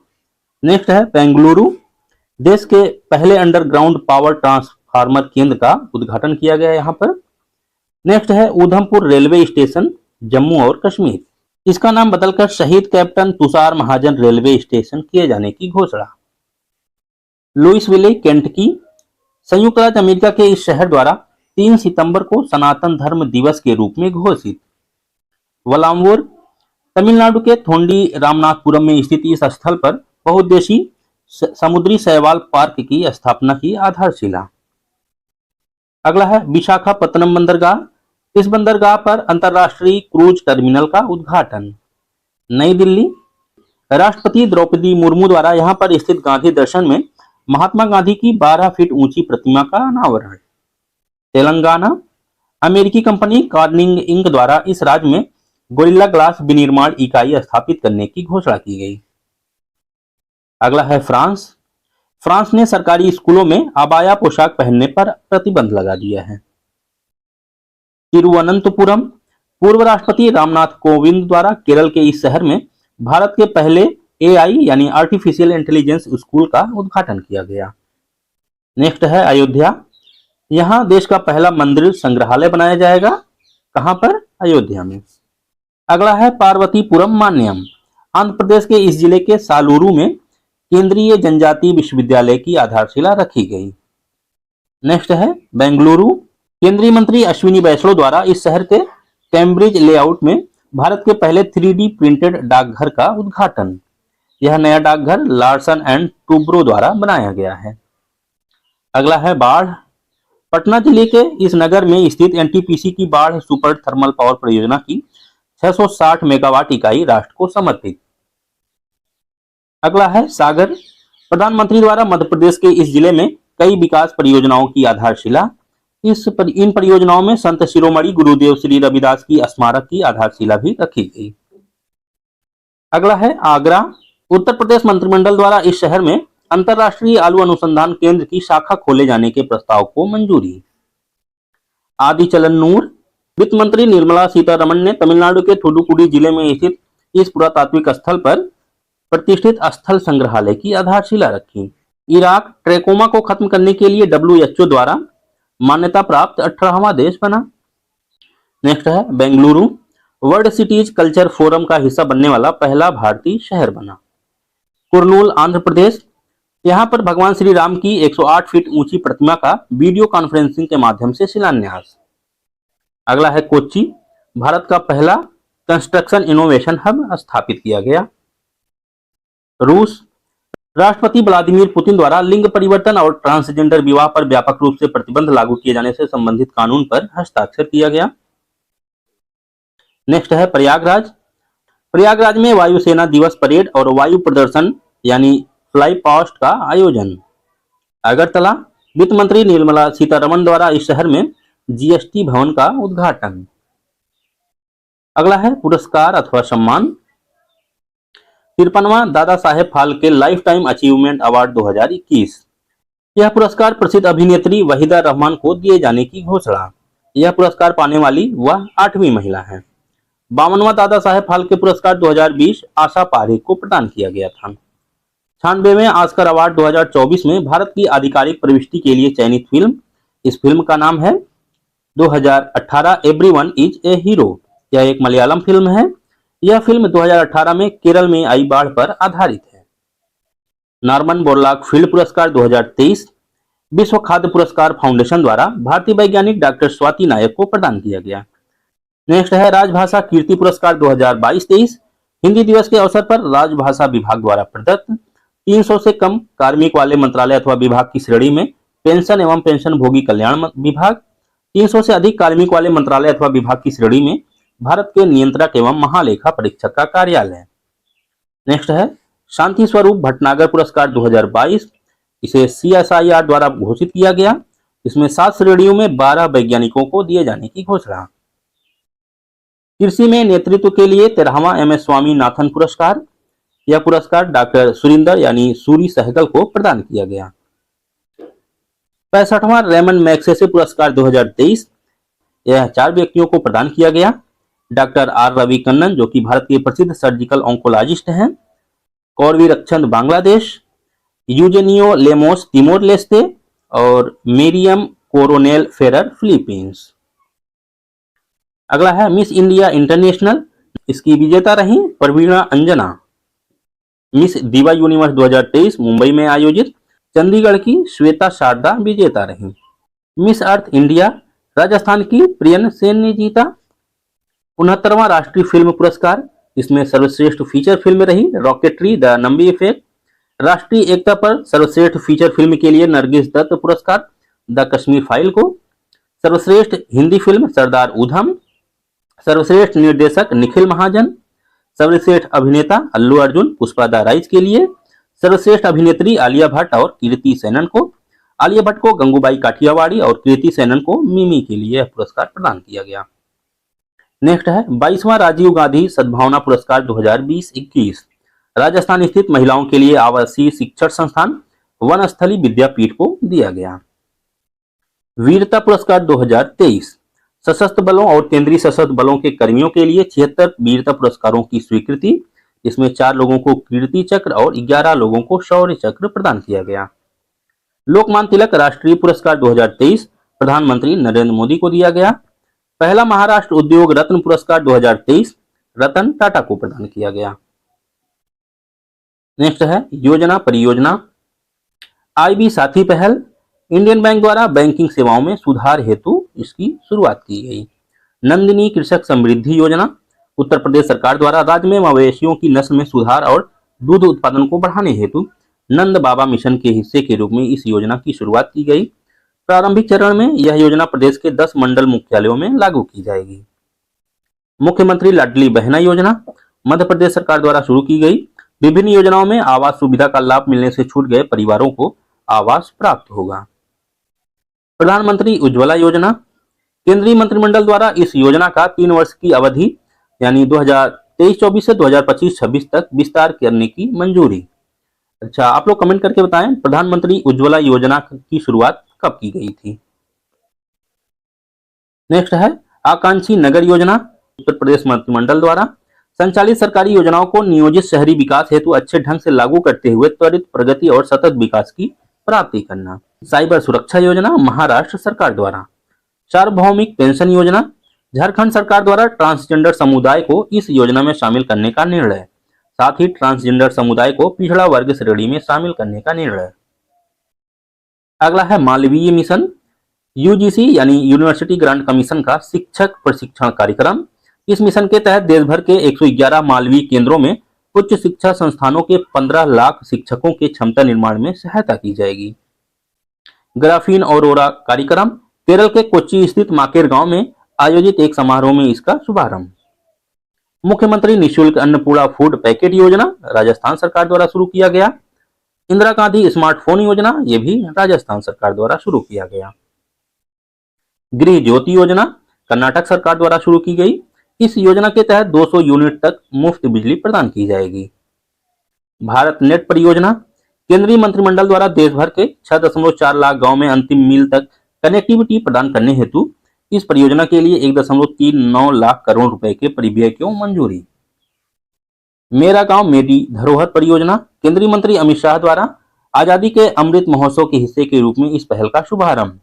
नेक्स्ट है बेंगलुरु, देश के पहले अंडरग्राउंड पावर ट्रांसफार्मर केंद्र का उद्घाटन किया गया यहाँ पर। नेक्स्ट है उधमपुर रेलवे स्टेशन, जम्मू और कश्मीर, इसका नाम बदलकर शहीद कैप्टन तुषार महाजन रेलवे स्टेशन किए जाने की घोषणा। लुइसविले केंटकी, संयुक्त राज्य अमेरिका के इस शहर द्वारा 3 सितंबर को सनातन धर्म दिवस के रूप में घोषित। वलाम्बूर तमिलनाडु के थोंडी रामनाथपुरम में स्थित इस स्थल पर बहुउद्देशीय समुद्री शैवाल पार्क की स्थापना की आधारशिला। अगला है विशाखापत्तनम बंदरगाह। इस बंदरगाह पर अंतर्राष्ट्रीय क्रूज टर्मिनल का उद्घाटन। नई दिल्ली राष्ट्रपति द्रौपदी मुर्मू द्वारा यहां पर स्थित गांधी दर्शन में महात्मा गांधी की 12 फीट ऊंची प्रतिमा का अनावरण। तेलंगाना अमेरिकी कंपनी कॉर्निंग इंक द्वारा इस राज्य में गोरिल्ला ग्लास विनिर्माण इकाई स्थापित करने की घोषणा की गई। अगला है फ्रांस। फ्रांस ने सरकारी स्कूलों में अबाया पोशाक पहनने पर प्रतिबंध लगा दिया है। तिरुवनंतपुरम पूर्व राष्ट्रपति रामनाथ कोविंद द्वारा केरल के इस शहर में भारत के पहले एआई यानी आर्टिफिशियल इंटेलिजेंस स्कूल का उद्घाटन किया गया। नेक्स्ट है अयोध्या। यहां देश का पहला मंदिर संग्रहालय बनाया जाएगा। कहां पर? अयोध्या में। अगला है पार्वतीपुरम मान्यम। आंध्र प्रदेश के इस जिले के सालूरू में केंद्रीय जनजातीय विश्वविद्यालय की आधारशिला रखी गई। नेक्स्ट है बेंगलुरु। केंद्रीय मंत्री अश्विनी वैष्णव द्वारा इस शहर के कैम्ब्रिज लेआउट में भारत के पहले 3D प्रिंटेड डाकघर का उद्घाटन। यह नया डाकघर लार्सन एंड टूब्रो द्वारा बनाया गया है। अगला है बाढ़। पटना जिले के इस नगर में स्थित एनटीपीसी की बाढ़ सुपर थर्मल पावर परियोजना की 660 मेगावाट इकाई राष्ट्र को समर्पित। अगला है सागर। प्रधानमंत्री द्वारा मध्य प्रदेश के इस जिले में कई विकास परियोजनाओं की आधारशिला। इन परियोजनाओं में संत शिरोमणि गुरुदेव श्री रविदास की स्मारक की आधारशिला भी रखी गई। अगला है आगरा। उत्तर प्रदेश मंत्रिमंडल द्वारा इस शहर में अंतर्राष्ट्रीय आलू अनुसंधान केंद्र की शाखा खोले जाने के प्रस्ताव को मंजूरी। आदिचलन्नूर। वित्त मंत्री निर्मला सीतारमण ने तमिलनाडु के थूथुकुडी जिले में स्थित इस पुरातात्विक स्थल पर प्रतिष्ठित स्थल संग्रहालय की आधारशिला रखी। इराक ट्रेकोमा को खत्म करने के लिए WHO द्वारा मान्यता प्राप्त 18वां देश बना। नेक्स्ट है Bengaluru. World cities culture forum का हिस्सा बनने वाला पहला भारतीय शहर बना। कुर्नूल आंध्र प्रदेश। यहां पर भगवान श्री राम की 108 फीट ऊंची प्रतिमा का वीडियो कॉन्फ्रेंसिंग के माध्यम से शिलान्यास। अगला है कोच्चि। भारत का पहला कंस्ट्रक्शन इनोवेशन हब स्थापित किया गया। रूस। राष्ट्रपति व्लादिमीर पुतिन द्वारा लिंग परिवर्तन और ट्रांसजेंडर विवाह पर व्यापक रूप से प्रतिबंध लागू किए जाने से संबंधित कानून पर हस्ताक्षर किया गया। नेक्स्ट है प्रयागराज। प्रयागराज में वायुसेना दिवस परेड और वायु प्रदर्शन यानी फ्लाई पास्ट का आयोजन। अगरतला। वित्त मंत्री निर्मला सीतारमण द्वारा इस शहर में जीएसटी भवन का उद्घाटन। अगला है पुरस्कार अथवा सम्मान। 53वां Dada Saheb Phalke lifetime achievement award 2021। यह पुरस्कार प्रसिद्ध अभिनेत्री वहीदा रहमान को दिए जाने की घोषणा। यह पुरस्कार पाने वाली वह 8वीं महिला है। 52वां दादा साहेब फाल्के पुरस्कार 2020 आशा पारेख को प्रदान किया गया था। 96वें ऑस्कर अवार्ड 2024 में भारत की आधिकारिक प्रविष्टि के लिए चयनित फिल्म। इस फिल्म का नाम है 2018 एवरीवन इज ए हीरो। यह एक मलयालम फिल्म है। यह फिल्म 2018 में केरल में आई बाढ़ पर आधारित है। नॉर्मन बोरलॉग फील्ड पुरस्कार 2023 विश्व खाद्य पुरस्कार फाउंडेशन द्वारा भारतीय वैज्ञानिक डॉक्टर स्वाति नायक को प्रदान किया गया। नेक्स्ट है राजभाषा कीर्ति पुरस्कार 2022-23 हिंदी दिवस के अवसर पर राजभाषा विभाग द्वारा प्रदत्त। 300 से कम कार्मिक वाले मंत्रालय अथवा विभाग की श्रेणी में पेंशन एवं पेंशन भोगी कल्याण विभाग। 300 से अधिक कार्मिक वाले मंत्रालय अथवा विभाग की श्रेणी में भारत के नियंत्रक एवं महालेखा परीक्षक का कार्यालय। नेक्स्ट है शांति स्वरूप भटनागर पुरस्कार 2022। इसे CSIR द्वारा घोषित किया गया। इसमें 7 श्रेणियों में 12 वैज्ञानिकों को दिए जाने की घोषणा। कृषि में नेतृत्व के लिए 13वां MS स्वामीनाथन पुरस्कार। यह पुरस्कार डॉक्टर सुरिंदर यानी सूरी सहगल को प्रदान किया गया। 65वां रेमन मैग्सेसे पुरस्कार 2023। यह 4 व्यक्तियों को प्रदान किया गया। डॉक्टर R रविकन्नन जो कि भारत के प्रसिद्ध सर्जिकल ऑन्कोलॉजिस्ट हैं। कौरवी रक्षण बांग्लादेश। यूजेनियो लेमोस तिमोर लेस्ते और मेरियम कोरोनेल फेरर फिलीपींस। अगला है मिस इंडिया इंटरनेशनल। इसकी विजेता रही प्रवीणा अंजना। मिस दिवा यूनिवर्स 2023 मुंबई में आयोजित चंडीगढ़ की श्वेता शारदा विजेता रही। मिस अर्थ इंडिया राजस्थान की प्रियन सेन ने जीता। 69वां राष्ट्रीय फिल्म पुरस्कार, इसमें सर्वश्रेष्ठ फीचर फिल्म रही रॉकेटरी द नंबी इफेक्ट। राष्ट्रीय एकता पर सर्वश्रेष्ठ फीचर फिल्म के लिए नरगिस दत्त पुरस्कार द कश्मीर फाइल को। सर्वश्रेष्ठ हिंदी फिल्म सरदार उधम। सर्वश्रेष्ठ निर्देशक निखिल महाजन। सर्वश्रेष्ठ अभिनेता अल्लू अर्जुन पुष्पा द राइज के लिए। सर्वश्रेष्ठ अभिनेत्री आलिया भट्ट और कीर्ति सेनन को। आलिया भट्ट को गंगूबाई काठियावाड़ी और कीर्ति सेनन को मिमी के लिए पुरस्कार प्रदान किया गया। नेक्स्ट है 22वां राजीव गांधी सद्भावना पुरस्कार 2020-21 राजस्थान स्थित महिलाओं के लिए आवासीय शिक्षण संस्थान वनस्थली विद्यापीठ को दिया गया। वीरता पुरस्कार 2023 सशस्त्र बलों और केंद्रीय सशस्त्र बलों के कर्मियों के लिए 76 वीरता पुरस्कारों की स्वीकृति। इसमें 4 लोगों को कीर्ति चक्र और 11 लोगों को शौर्य चक्र प्रदान किया गया। लोकमान्य तिलक राष्ट्रीय पुरस्कार 2023 प्रधानमंत्री नरेंद्र मोदी को दिया गया। पहला महाराष्ट्र उद्योग रत्न पुरस्कार 2023 रतन टाटा को प्रदान किया गया। नेक्स्ट है योजना परियोजना। आईबी साथी पहल, इंडियन बैंक द्वारा बैंकिंग सेवाओं में सुधार हेतु इसकी शुरुआत की गई। नंदिनी कृषक समृद्धि योजना, उत्तर प्रदेश सरकार द्वारा राज्य में मवेशियों की नस्ल में सुधार और दूध उत्पादन को बढ़ाने हेतु नंद बाबा मिशन के हिस्से के रूप में इस योजना की शुरुआत की गई। प्रारंभिक चरण में यह योजना प्रदेश के 10 मंडल मुख्यालयों में लागू की जाएगी। मुख्यमंत्री लाडली बहना योजना मध्य प्रदेश सरकार द्वारा शुरू की गई। विभिन्न योजनाओं में आवास सुविधा का लाभ मिलने से छूट गए परिवारों को आवास प्राप्त होगा। प्रधानमंत्री उज्ज्वला योजना, केंद्रीय मंत्रिमंडल द्वारा इस योजना का 3 वर्ष की अवधि यानी 2023-24 से 2025-26 तक विस्तार करने की मंजूरी। अच्छा, आप लोग कमेंट करके बताएं प्रधानमंत्री उज्ज्वला योजना की शुरुआत कब की गई थी। नेक्स्ट है आकांक्षी नगर योजना, उत्तर प्रदेश मंत्रिमंडल द्वारा संचालित सरकारी योजनाओं को नियोजित शहरी विकास हेतु अच्छे ढंग से लागू करते हुए त्वरित प्रगति और सतत विकास की प्राप्ति करना। साइबर सुरक्षा योजना महाराष्ट्र सरकार द्वारा। सार्वभौमिक पेंशन योजना, झारखंड सरकार द्वारा ट्रांसजेंडर समुदाय को इस योजना में शामिल करने का निर्णय, साथ ही ट्रांसजेंडर समुदाय को पिछड़ा वर्ग श्रेणी में शामिल करने का निर्णय। अगला है मालवीय मिशन, यूजीसी यानी यूनिवर्सिटी ग्रांट कमीशन का शिक्षक प्रशिक्षण कार्यक्रम। इस मिशन के तहत देश भर के 111 मालवीय केंद्रों में उच्च शिक्षा संस्थानों के 15 लाख शिक्षकों के क्षमता निर्माण में सहायता की जाएगी। ग्राफीन औरोरा कार्यक्रम, केरल के कोच्चि स्थित माकेर गांव में आयोजित एक समारोह में इसका शुभारंभ। मुख्यमंत्री निःशुल्क अन्नपूर्णा फूड पैकेट योजना राजस्थान सरकार द्वारा शुरू किया गया। इंदिरा गांधी स्मार्टफोन योजना, यह भी राजस्थान सरकार द्वारा शुरू किया गया। गृह ज्योति योजना कर्नाटक सरकार द्वारा शुरू की गई। इस योजना के तहत 200 यूनिट तक मुफ्त बिजली प्रदान की जाएगी। भारत नेट परियोजना, केंद्रीय मंत्रिमंडल द्वारा देश भर के 6.4 लाख गांव में अंतिम मील तक कनेक्टिविटी प्रदान करने हेतु इस परियोजना के लिए 1.39 लाख करोड़ रुपए के परिव्यय को मंजूरी। मेरा गांव मेरी धरोहर परियोजना, केंद्रीय मंत्री अमित शाह द्वारा आजादी के अमृत महोत्सव के हिस्से के रूप में इस पहल का शुभारंभ।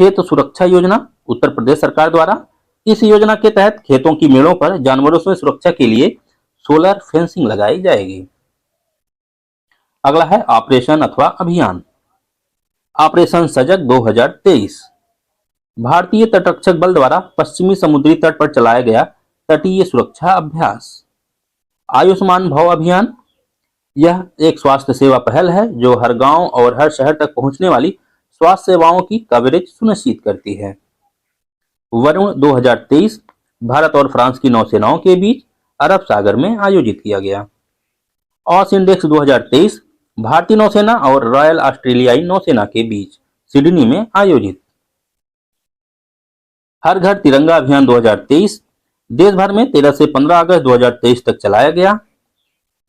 खेत सुरक्षा योजना, उत्तर प्रदेश सरकार द्वारा इस योजना के तहत खेतों की मेड़ों पर जानवरों से सुरक्षा के लिए सोलर फेंसिंग लगाई जाएगी। अगला है ऑपरेशन अथवा अभियान। ऑपरेशन सजग 2023 भारतीय तटरक्षक बल द्वारा पश्चिमी समुद्री तट पर चलाया गया तटीय सुरक्षा अभ्यास। आयुष्मान भव अभियान, यह एक स्वास्थ्य सेवा पहल है जो हर गांव और हर शहर तक पहुंचने वाली स्वास्थ्य सेवाओं की कवरेज सुनिश्चित करती है। वरुण 2023 भारत और फ्रांस की नौसेनाओं के बीच अरब सागर में आयोजित किया गया। ऑस इंडेक्स 2023 भारतीय नौसेना और रॉयल ऑस्ट्रेलियाई नौसेना के बीच सिडनी में आयोजित। हर घर तिरंगा अभियान 2023 देश भर में 13 से 15 अगस्त 2023 तक चलाया गया।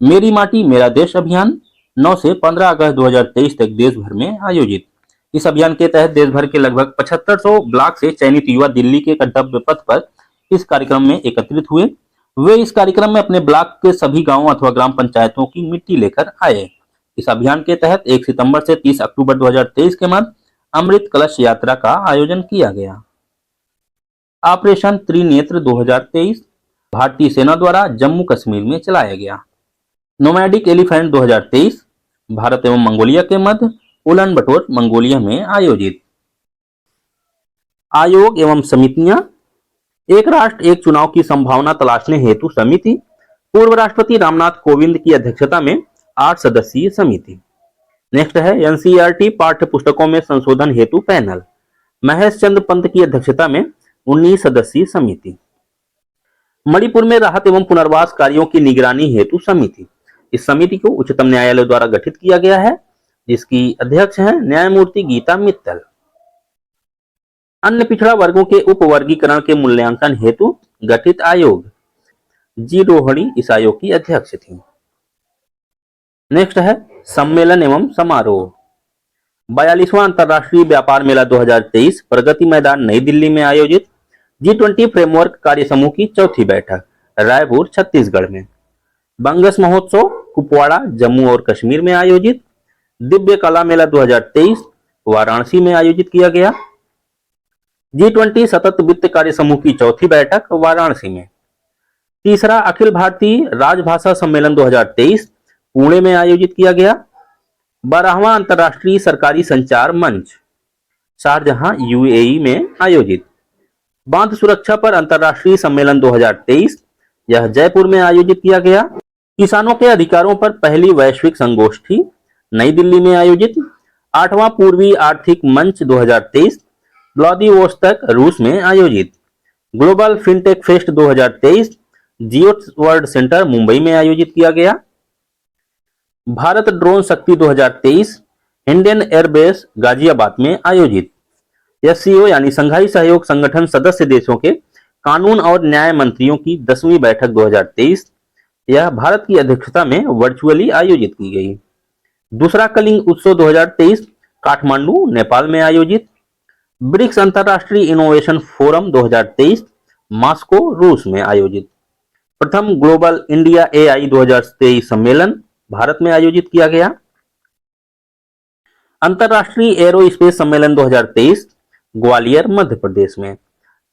मेरी माटी मेरा देश अभियान 9 से 15 अगस्त 2023 तक देश भर में आयोजित। इस अभियान के तहत देश भर के लगभग 7500 ब्लॉक से चयनित युवा दिल्ली के गंतव्य पथ पर इस कार्यक्रम में एकत्रित हुए। वे इस कार्यक्रम में अपने ब्लॉक के सभी गांवों अथवा ग्राम पंचायतों की मिट्टी लेकर आए। इस अभियान के तहत 1 सितंबर से 30 अक्टूबर 2023 के मध्य अमृत कलश यात्रा का आयोजन किया गया। ऑपरेशन त्रिनेत्र 2023 भारतीय सेना द्वारा जम्मू कश्मीर में चलाया गया। नोमैडिक एलिफेंट 2023 भारत एवं मंगोलिया के मध्य उलान बटोर मंगोलिया में आयोजित। आयोग एवं समितियां, एक राष्ट्र एक चुनाव की संभावना तलाशने हेतु समिति, पूर्व राष्ट्रपति रामनाथ कोविंद की अध्यक्षता में 8 सदस्यीय समिति। नेक्स्ट है एनसीईआरटी पाठ्य पुस्तकों में संशोधन हेतु पैनल, महेश चंद्र पंत की अध्यक्षता में 19 सदस्यीय समिति। मणिपुर में राहत एवं पुनर्वास कार्यों की निगरानी हेतु समिति, इस समिति को उच्चतम न्यायालय द्वारा गठित किया गया है, जिसकी अध्यक्ष हैं न्यायमूर्ति गीता मित्तल। अन्य पिछड़ा वर्गों के उपवर्गीकरण के मूल्यांकन हेतु गठित आयोग, जी रोहिणी इस आयोग की अध्यक्ष थी। नेक्स्ट है सम्मेलन एवं समारोह, 42वां अंतर्राष्ट्रीय व्यापार मेला 2023 प्रगति मैदान नई दिल्ली में आयोजित। G20 फ्रेमवर्क कार्य समूह की चौथी बैठक रायपुर छत्तीसगढ़ में। बंगस महोत्सव कुपवाड़ा जम्मू और कश्मीर में आयोजित। दिव्य कला मेला 2023 वाराणसी में आयोजित किया गया। G20 सतत वित्त कार्य समूह की चौथी बैठक वाराणसी में। तीसरा अखिल भारतीय राजभाषा सम्मेलन 2023 पुणे में आयोजित किया गया। 12वां अंतर्राष्ट्रीय सरकारी संचार मंच शारजहां यूएई में आयोजित। बांध सुरक्षा पर अंतर्राष्ट्रीय सम्मेलन 2023 यह जयपुर में आयोजित किया गया। किसानों के अधिकारों पर पहली वैश्विक संगोष्ठी नई दिल्ली में आयोजित। 8वां पूर्वी आर्थिक मंच 2023 व्लादिवोस्तोक रूस में आयोजित। ग्लोबल फिनटेक फेस्ट 2023 जियो वर्ल्ड सेंटर मुंबई में आयोजित किया गया। भारत ड्रोन शक्ति 2023 इंडियन एयरबेस गाजियाबाद में आयोजित। एससीओ यानी संघाई सहयोग संगठन सदस्य देशों के कानून और न्याय मंत्रियों की 10वीं बैठक 2023 यह भारत की अध्यक्षता में वर्चुअली आयोजित की गई। दूसरा कलिंग उत्सव 2023 काठमांडू नेपाल में आयोजित। ब्रिक्स अंतर्राष्ट्रीय इनोवेशन फोरम 2023 मॉस्को रूस में आयोजित। प्रथम ग्लोबल इंडिया एआई 2023 सम्मेलन भारत में आयोजित किया गया। अंतर्राष्ट्रीय एरोस्पेस सम्मेलन 2023 ग्वालियर मध्य प्रदेश में।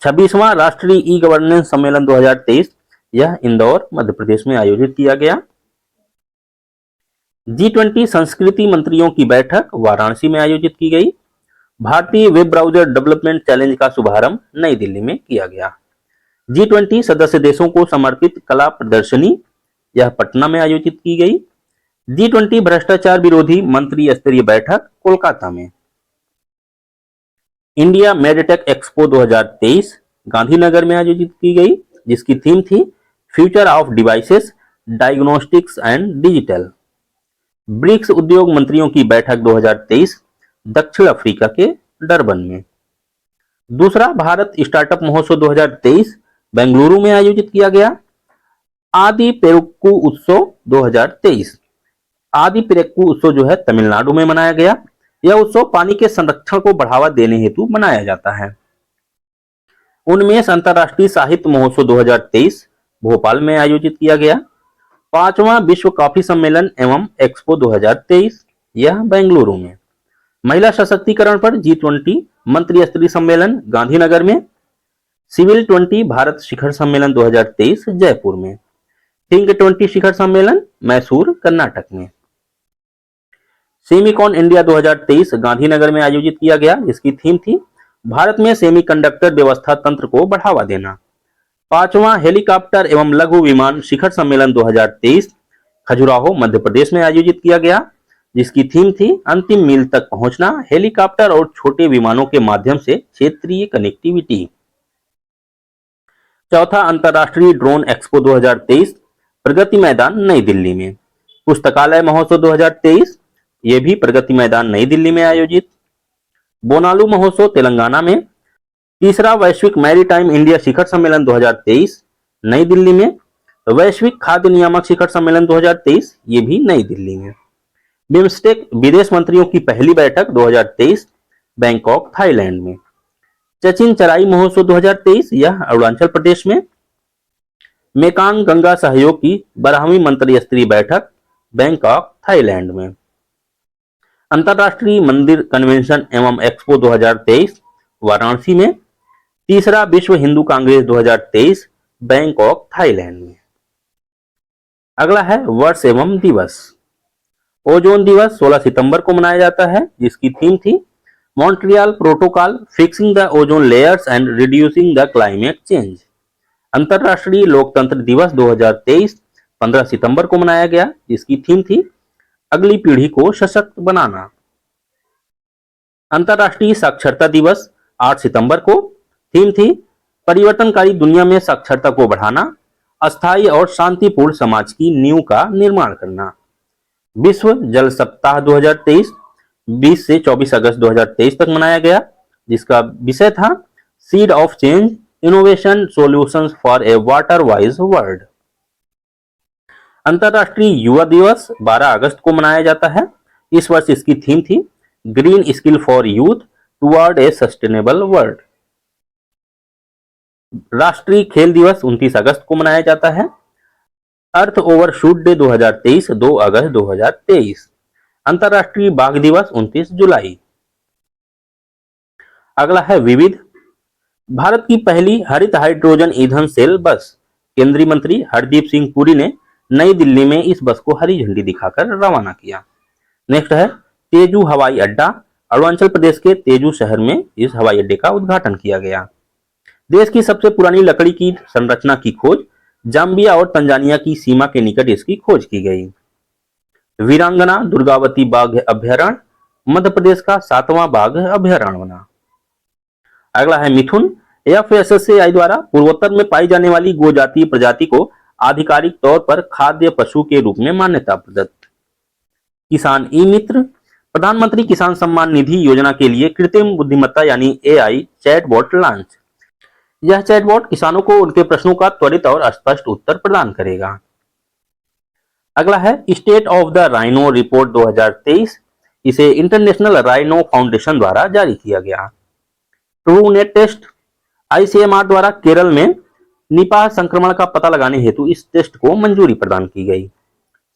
26वां राष्ट्रीय ई गवर्नेंस सम्मेलन 2023 यह इंदौर मध्य प्रदेश में आयोजित किया गया। G20 संस्कृति मंत्रियों की बैठक वाराणसी में आयोजित की गई। भारतीय वेब ब्राउजर डेवलपमेंट चैलेंज का शुभारंभ नई दिल्ली में किया गया। G20 सदस्य देशों को समर्पित कला प्रदर्शनी यह पटना में आयोजित की गई। G20 भ्रष्टाचार विरोधी मंत्री स्तरीय बैठक कोलकाता में। इंडिया मेडटेक एक्सपो 2023 गांधीनगर में आयोजित की गई, जिसकी थीम थी future of devices, diagnostics and digital. BRICS उद्योग मंत्रियों की बैठक 2023 दक्षिण अफ्रीका के डरबन में। दूसरा भारत स्टार्टअप महोत्सव 2023 बेंगलुरु में आयोजित किया गया। आदि पेरुक्कू उत्सव 2023, आदि पेरुक्कू उत्सव जो है तमिलनाडु में मनाया गया। यह उत्सव पानी के संरक्षण को बढ़ावा देने हेतु मनाया जाता है। 19 अंतर्राष्ट्रीय साहित्य महोत्सव 2023 भोपाल में आयोजित किया गया। 5वां विश्व कॉफी सम्मेलन एवं एक्सपो 2023 यह बेंगलुरु में। महिला सशक्तिकरण पर G20 मंत्री स्तरीय सम्मेलन गांधीनगर में। सिविल 20 भारत शिखर सम्मेलन 2023 जयपुर में। थिंक 20 शिखर सम्मेलन मैसूर कर्नाटक में। सेमीकॉन इंडिया 2023 गांधीनगर में आयोजित किया गया, जिसकी थीम थी भारत में सेमीकंडक्टर व्यवस्था तंत्र को बढ़ावा देना। 5वां हेलीकॉप्टर एवं लघु विमान शिखर सम्मेलन 2023 खजुराहो मध्य प्रदेश में आयोजित किया गया, जिसकी थीम थी अंतिम मील तक पहुंचना, हेलीकॉप्टर और छोटे विमानों के माध्यम से क्षेत्रीय कनेक्टिविटी। चौथा अंतर्राष्ट्रीय ड्रोन एक्सपो 2023 प्रगति मैदान नई दिल्ली में। पुस्तकालय महोत्सव 2023 ये भी प्रगति मैदान नई दिल्ली में आयोजित। बोनालू महोत्सव तेलंगाना में। तीसरा वैश्विक मैरीटाइम इंडिया शिखर सम्मेलन 2023 नई दिल्ली में। वैश्विक खाद्य नियामक शिखर सम्मेलन 2023 ये भी नई दिल्ली में। बिम्स्टेक विदेश मंत्रियों की पहली बैठक 2023 बैंकॉक थाईलैंड में। चचिन चराई महोत्सव 2023 यह अरुणाचल प्रदेश में। मेकांग गंगा सहयोग की 12वीं मंत्री स्तरीय बैठक बैंकॉक थाईलैंड में। अंतर्राष्ट्रीय मंदिर कन्वेंशन एवं एक्सपो 2023 वाराणसी में। तीसरा विश्व हिंदू कांग्रेस 2023 बैंकॉक थाईलैंड में। अगला है वर्ष एवं दिवस। ओजोन दिवस 16 सितंबर को मनाया जाता है, जिसकी थीम थी Montreal protocol fixing the ozone layers and reducing the climate change. अंतरराष्ट्रीय लोकतंत्र दिवस 2023 15 सितंबर को मनाया गया, जिसकी थीम थी अगली पीढ़ी को सशक्त बनाना। अंतरराष्ट्रीय साक्षरता दिवस 8 सितंबर को, थीम थी परिवर्तनकारी दुनिया में साक्षरता को बढ़ाना, अस्थायी और शांतिपूर्ण समाज की नींव का निर्माण करना। विश्व जल सप्ताह 2023 20 से 24 अगस्त 2023 तक मनाया गया, जिसका विषय था seed of change innovation solutions for a water wise world. अंतरराष्ट्रीय युवा दिवस 12 अगस्त को मनाया जाता है। इस वर्ष इसकी थीम थी green skill for youth toward A sustainable world. राष्ट्रीय खेल दिवस 29 अगस्त को मनाया जाता है। अर्थ ओवरशूट डे 2023 2 अगस्त 2023। अंतरराष्ट्रीय बाघ दिवस 29 जुलाई। अगला है विविध। भारत की पहली हरित हाइड्रोजन ईंधन सेल बस, केंद्रीय मंत्री हरदीप सिंह पुरी ने नई दिल्ली में इस बस को हरी झंडी दिखाकर रवाना किया। नेक्स्ट है तेजू हवाई अड्डा। अरुणाचल प्रदेश के तेजू शहर में इस हवाई अड्डे का उद्घाटन किया गया। देश की सबसे पुरानी लकड़ी की संरचना की खोज, जाम्बिया और तंजानिया की सीमा के निकट इसकी खोज की गई। वीरांगना दुर्गावती बाघ अभ्यारण्य मध्य प्रदेश का 7वां बाघ अभ्यारण्य बना। अगला है मिथुन। एफएसएसएआई द्वारा पूर्वोत्तर में पाई जाने वाली गोजातीय प्रजाति को आधिकारिक तौर पर खाद्य पशु के रूप में मान्यता प्रदत्त। किसान ई मित्र। प्रधानमंत्री किसान सम्मान निधि योजना के लिए कृत्रिम बुद्धिमत्ता यानी एआई चैटबॉट लॉन्च। यह चैटबॉट किसानों को उनके प्रश्नों का त्वरित और स्पष्ट उत्तर प्रदान करेगा। अगला है state of the rhino report 2023। इसे इंटरनेशनल राइनो फाउंडेशन द्वारा जारी किया गया। True net test. आईसीएमआर द्वारा केरल में निपाह संक्रमण का पता लगाने हेतु इस टेस्ट को मंजूरी प्रदान की गई।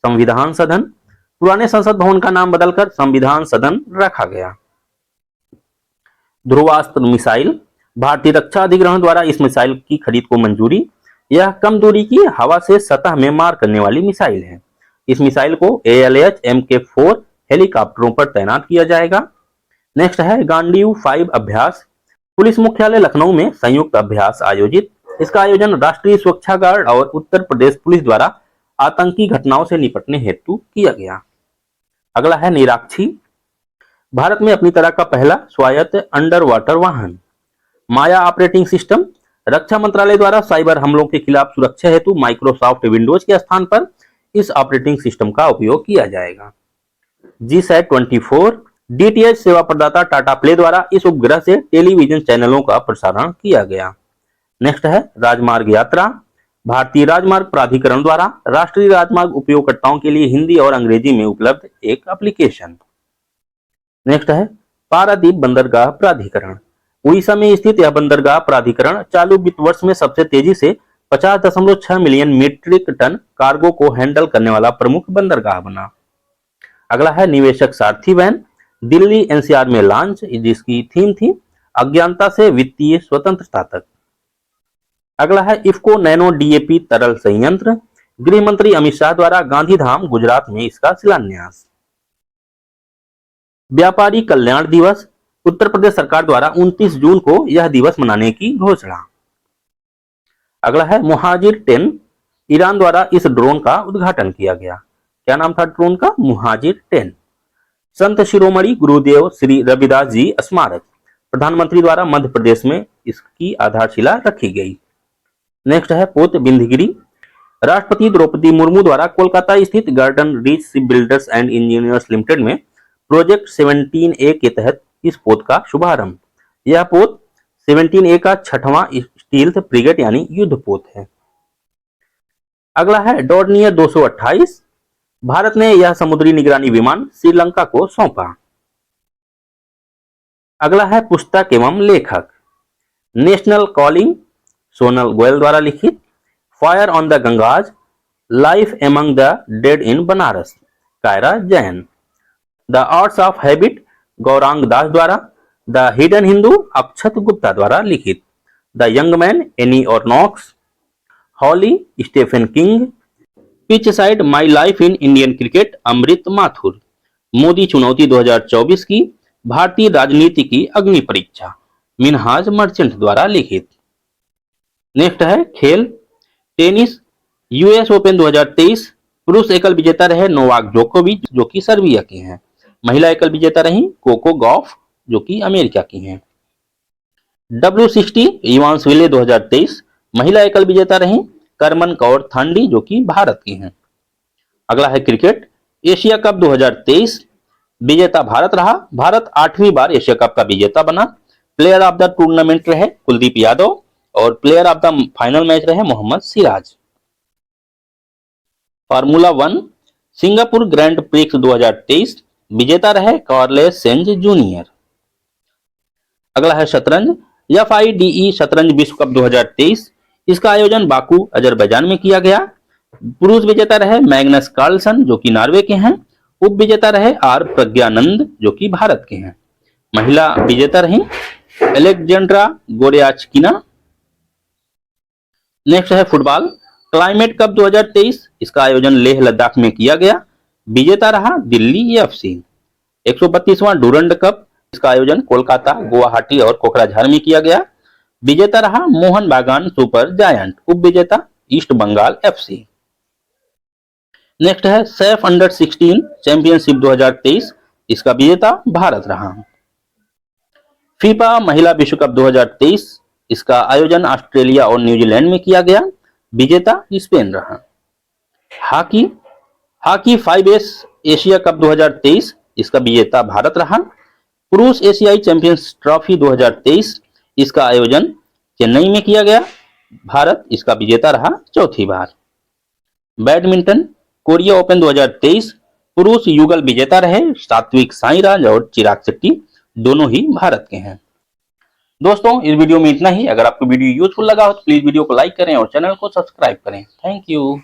संविधान सदन। पुराने संसद भवन का नाम बदलकर संविधान सदन रखा गया। ध्रुवास्त्र मिसाइल। भारतीय रक्षा अधिग्रहण द्वारा इस मिसाइल की खरीद को मंजूरी। यह कम दूरी की हवा से सतह में मार करने वाली मिसाइल है। इस मिसाइल को ALH MK4 हेलीकॉप्टरों पर तैनात किया जाएगा। नेक्स्ट है गांडीव 5 अभ्यास। पुलिस मुख्यालय लखनऊ में संयुक्त अभ्यास आयोजित। इसका आयोजन राष्ट्रीय सुरक्षा गार्ड और उत्तर प्रदेश पुलिस द्वारा आतंकी घटनाओं से निपटने हेतु किया गया। अगला है निराक्षी। भारत में अपनी तरह का पहला स्वायत्त अंडर वाटर वाहन। माया ऑपरेटिंग सिस्टम। रक्षा मंत्रालय द्वारा साइबर हमलों के खिलाफ सुरक्षा हेतु माइक्रोसॉफ्ट विंडोज के स्थान पर इस ऑपरेटिंग सिस्टम का उपयोग किया जाएगा। GSAT-24। DTH सेवा प्रदाता टाटा प्ले द्वारा इस उपग्रह से टेलीविजन चैनलों का प्रसारण किया गया। नेक्स्ट है राजमार्ग यात्रा। भारतीय राजमार्ग प्राधिकरण द्वारा राष्ट्रीय राजमार्ग उपयोगकर्ताओं के लिए हिंदी और अंग्रेजी में उपलब्ध एक एप्लीकेशन। नेक्स्ट है पारादीप बंदरगाह प्राधिकरण। उड़ीसा में स्थित यह बंदरगाह प्राधिकरण चालू वित्त वर्ष में सबसे तेजी से 50.6 मिलियन मीट्रिक टन कार्गो को हैंडल करने वाला प्रमुख बंदरगाह बना। अगला है निवेशक सारथी वैन। दिल्ली NCR में लॉन्च, जिसकी थीम थी अज्ञानता से वित्तीय स्वतंत्रता तक। अगला है इफ्को नैनो DAP तरल संयंत्र। गृह मंत्री अमित शाह द्वारा गांधीधाम गुजरात में इसका शिलान्यास। व्यापारी कल्याण दिवस। उत्तर प्रदेश सरकार द्वारा 29 जून को यह दिवस मनाने की घोषणा। अगला है मुहाजिर 10। ईरान द्वारा इस ड्रोन का उद्घाटन किया गया। क्या नाम था ड्रोन का? मुहाजिर 10। संत शिरोमणि गुरुदेव श्री रविदास जी स्मारक। प्रधानमंत्री द्वारा मध्य प्रदेश में इसकी आधारशिला रखी गई। नेक्स्ट है पोत बिंदगिरी। राष्ट्रपति द्रौपदी मुर्मू द्वारा कोलकाता स्थित garden reach ship builders and engineers limited में प्रोजेक्ट 17A के तहत इस पोत का शुभारंभ। यह पोत 17A का 6वां स्टील्थ फ्रिगेट यानी युद्ध पोत है। अगला है डॉर्नियर 228। भारत ने यह समुद्री निगरानी विमान श्रीलंका को सौंपा। अगला है पुस्तक एवं लेखक। नेशनल कॉलिंग सोनल गोयल द्वारा लिखित। Fire on the Ganges, life among the dead in Banaras, Kyra Jain. The arts of habit Gaurang Das द्वारा। द हिडन हिंदू अक्षत गुप्ता द्वारा लिखित। The young man Annie Ernaux. Holly Stephen King. Pitch side my life in Indian cricket Amrit Mathur. Modi चुनौती 2024 की भारतीय राजनीति की अग्नि परीक्षा मिनहाज मर्चेंट द्वारा लिखित। नेक्स्ट है खेल। टेनिस यूएस ओपन 2023 पुरुष एकल विजेता रहे नोवाक जोकोविच जो कि सर्बिया के हैं। महिला एकल विजेता रही कोको गॉफ जो कि अमेरिका की हैं। W60 इवांसविले 2023 महिला एकल विजेता रही करमन कौर थांडी जो कि भारत की हैं। अगला है क्रिकेट। एशिया कप 2023 विजेता भारत रहा। भारत 8वीं बार एशिया कप का विजेता बना। प्लेयर ऑफ द टूर्नामेंट रहे कुलदीप यादव और player of the final match रहे Mohammed Siraj. Formula 1 Singapore grand prix 2023 विजेता रहे कार्लेस सेंज जूनियर। अगला है शतरंज। FIDE शतरंज विश्व कप 2023 इसका आयोजन बाकू अजरबैजान में किया गया। पुरुष विजेता रहे मैग्नस कार्लसन जो कि नॉर्वे के हैं। उप विजेता रहे आर प्रज्ञानंद जो कि भारत के हैं। महिला विजेता रही एलेक्जेंड्रा गोरेयाचकिना। नेक्स्ट है फुटबॉल। क्लाइमेट कप 2023 इसका आयोजन लेह लद्दाख में किया गया। विजेता रहा दिल्ली FC। 132वां डूरंड कप इसका आयोजन कोलकाता, गुवाहाटी और कोकराझार में किया गया। विजेता रहा मोहन बागान सुपर जायंट। उप विजेता ईस्ट बंगाल FC। नेक्स्ट है सैफ अंडर 16 चैंपियनशिप 2023 इसका विजेता भारत रहा। फीफा महिला विश्व कप 2023 इसका आयोजन ऑस्ट्रेलिया और न्यूजीलैंड में किया गया। विजेता स्पेन रहा। हॉकी 5S एशिया कप 2023 इसका विजेता भारत रहा। पुरुष एशियाई चैंपियंस ट्रॉफी 2023 इसका आयोजन चेन्नई में किया गया। भारत इसका विजेता रहा चौथी बार। बैडमिंटन कोरिया ओपन 2023 पुरुष युगल विजेता रहे सात्विक साईराज और चिराग शेट्टी दोनों ही भारत के हैं। दोस्तों इस वीडियो में इतना ही। अगर आपको वीडियो यूजफुल लगा हो तो प्लीज वीडियो को लाइक करें और चैनल को सब्सक्राइब करें। Thank you.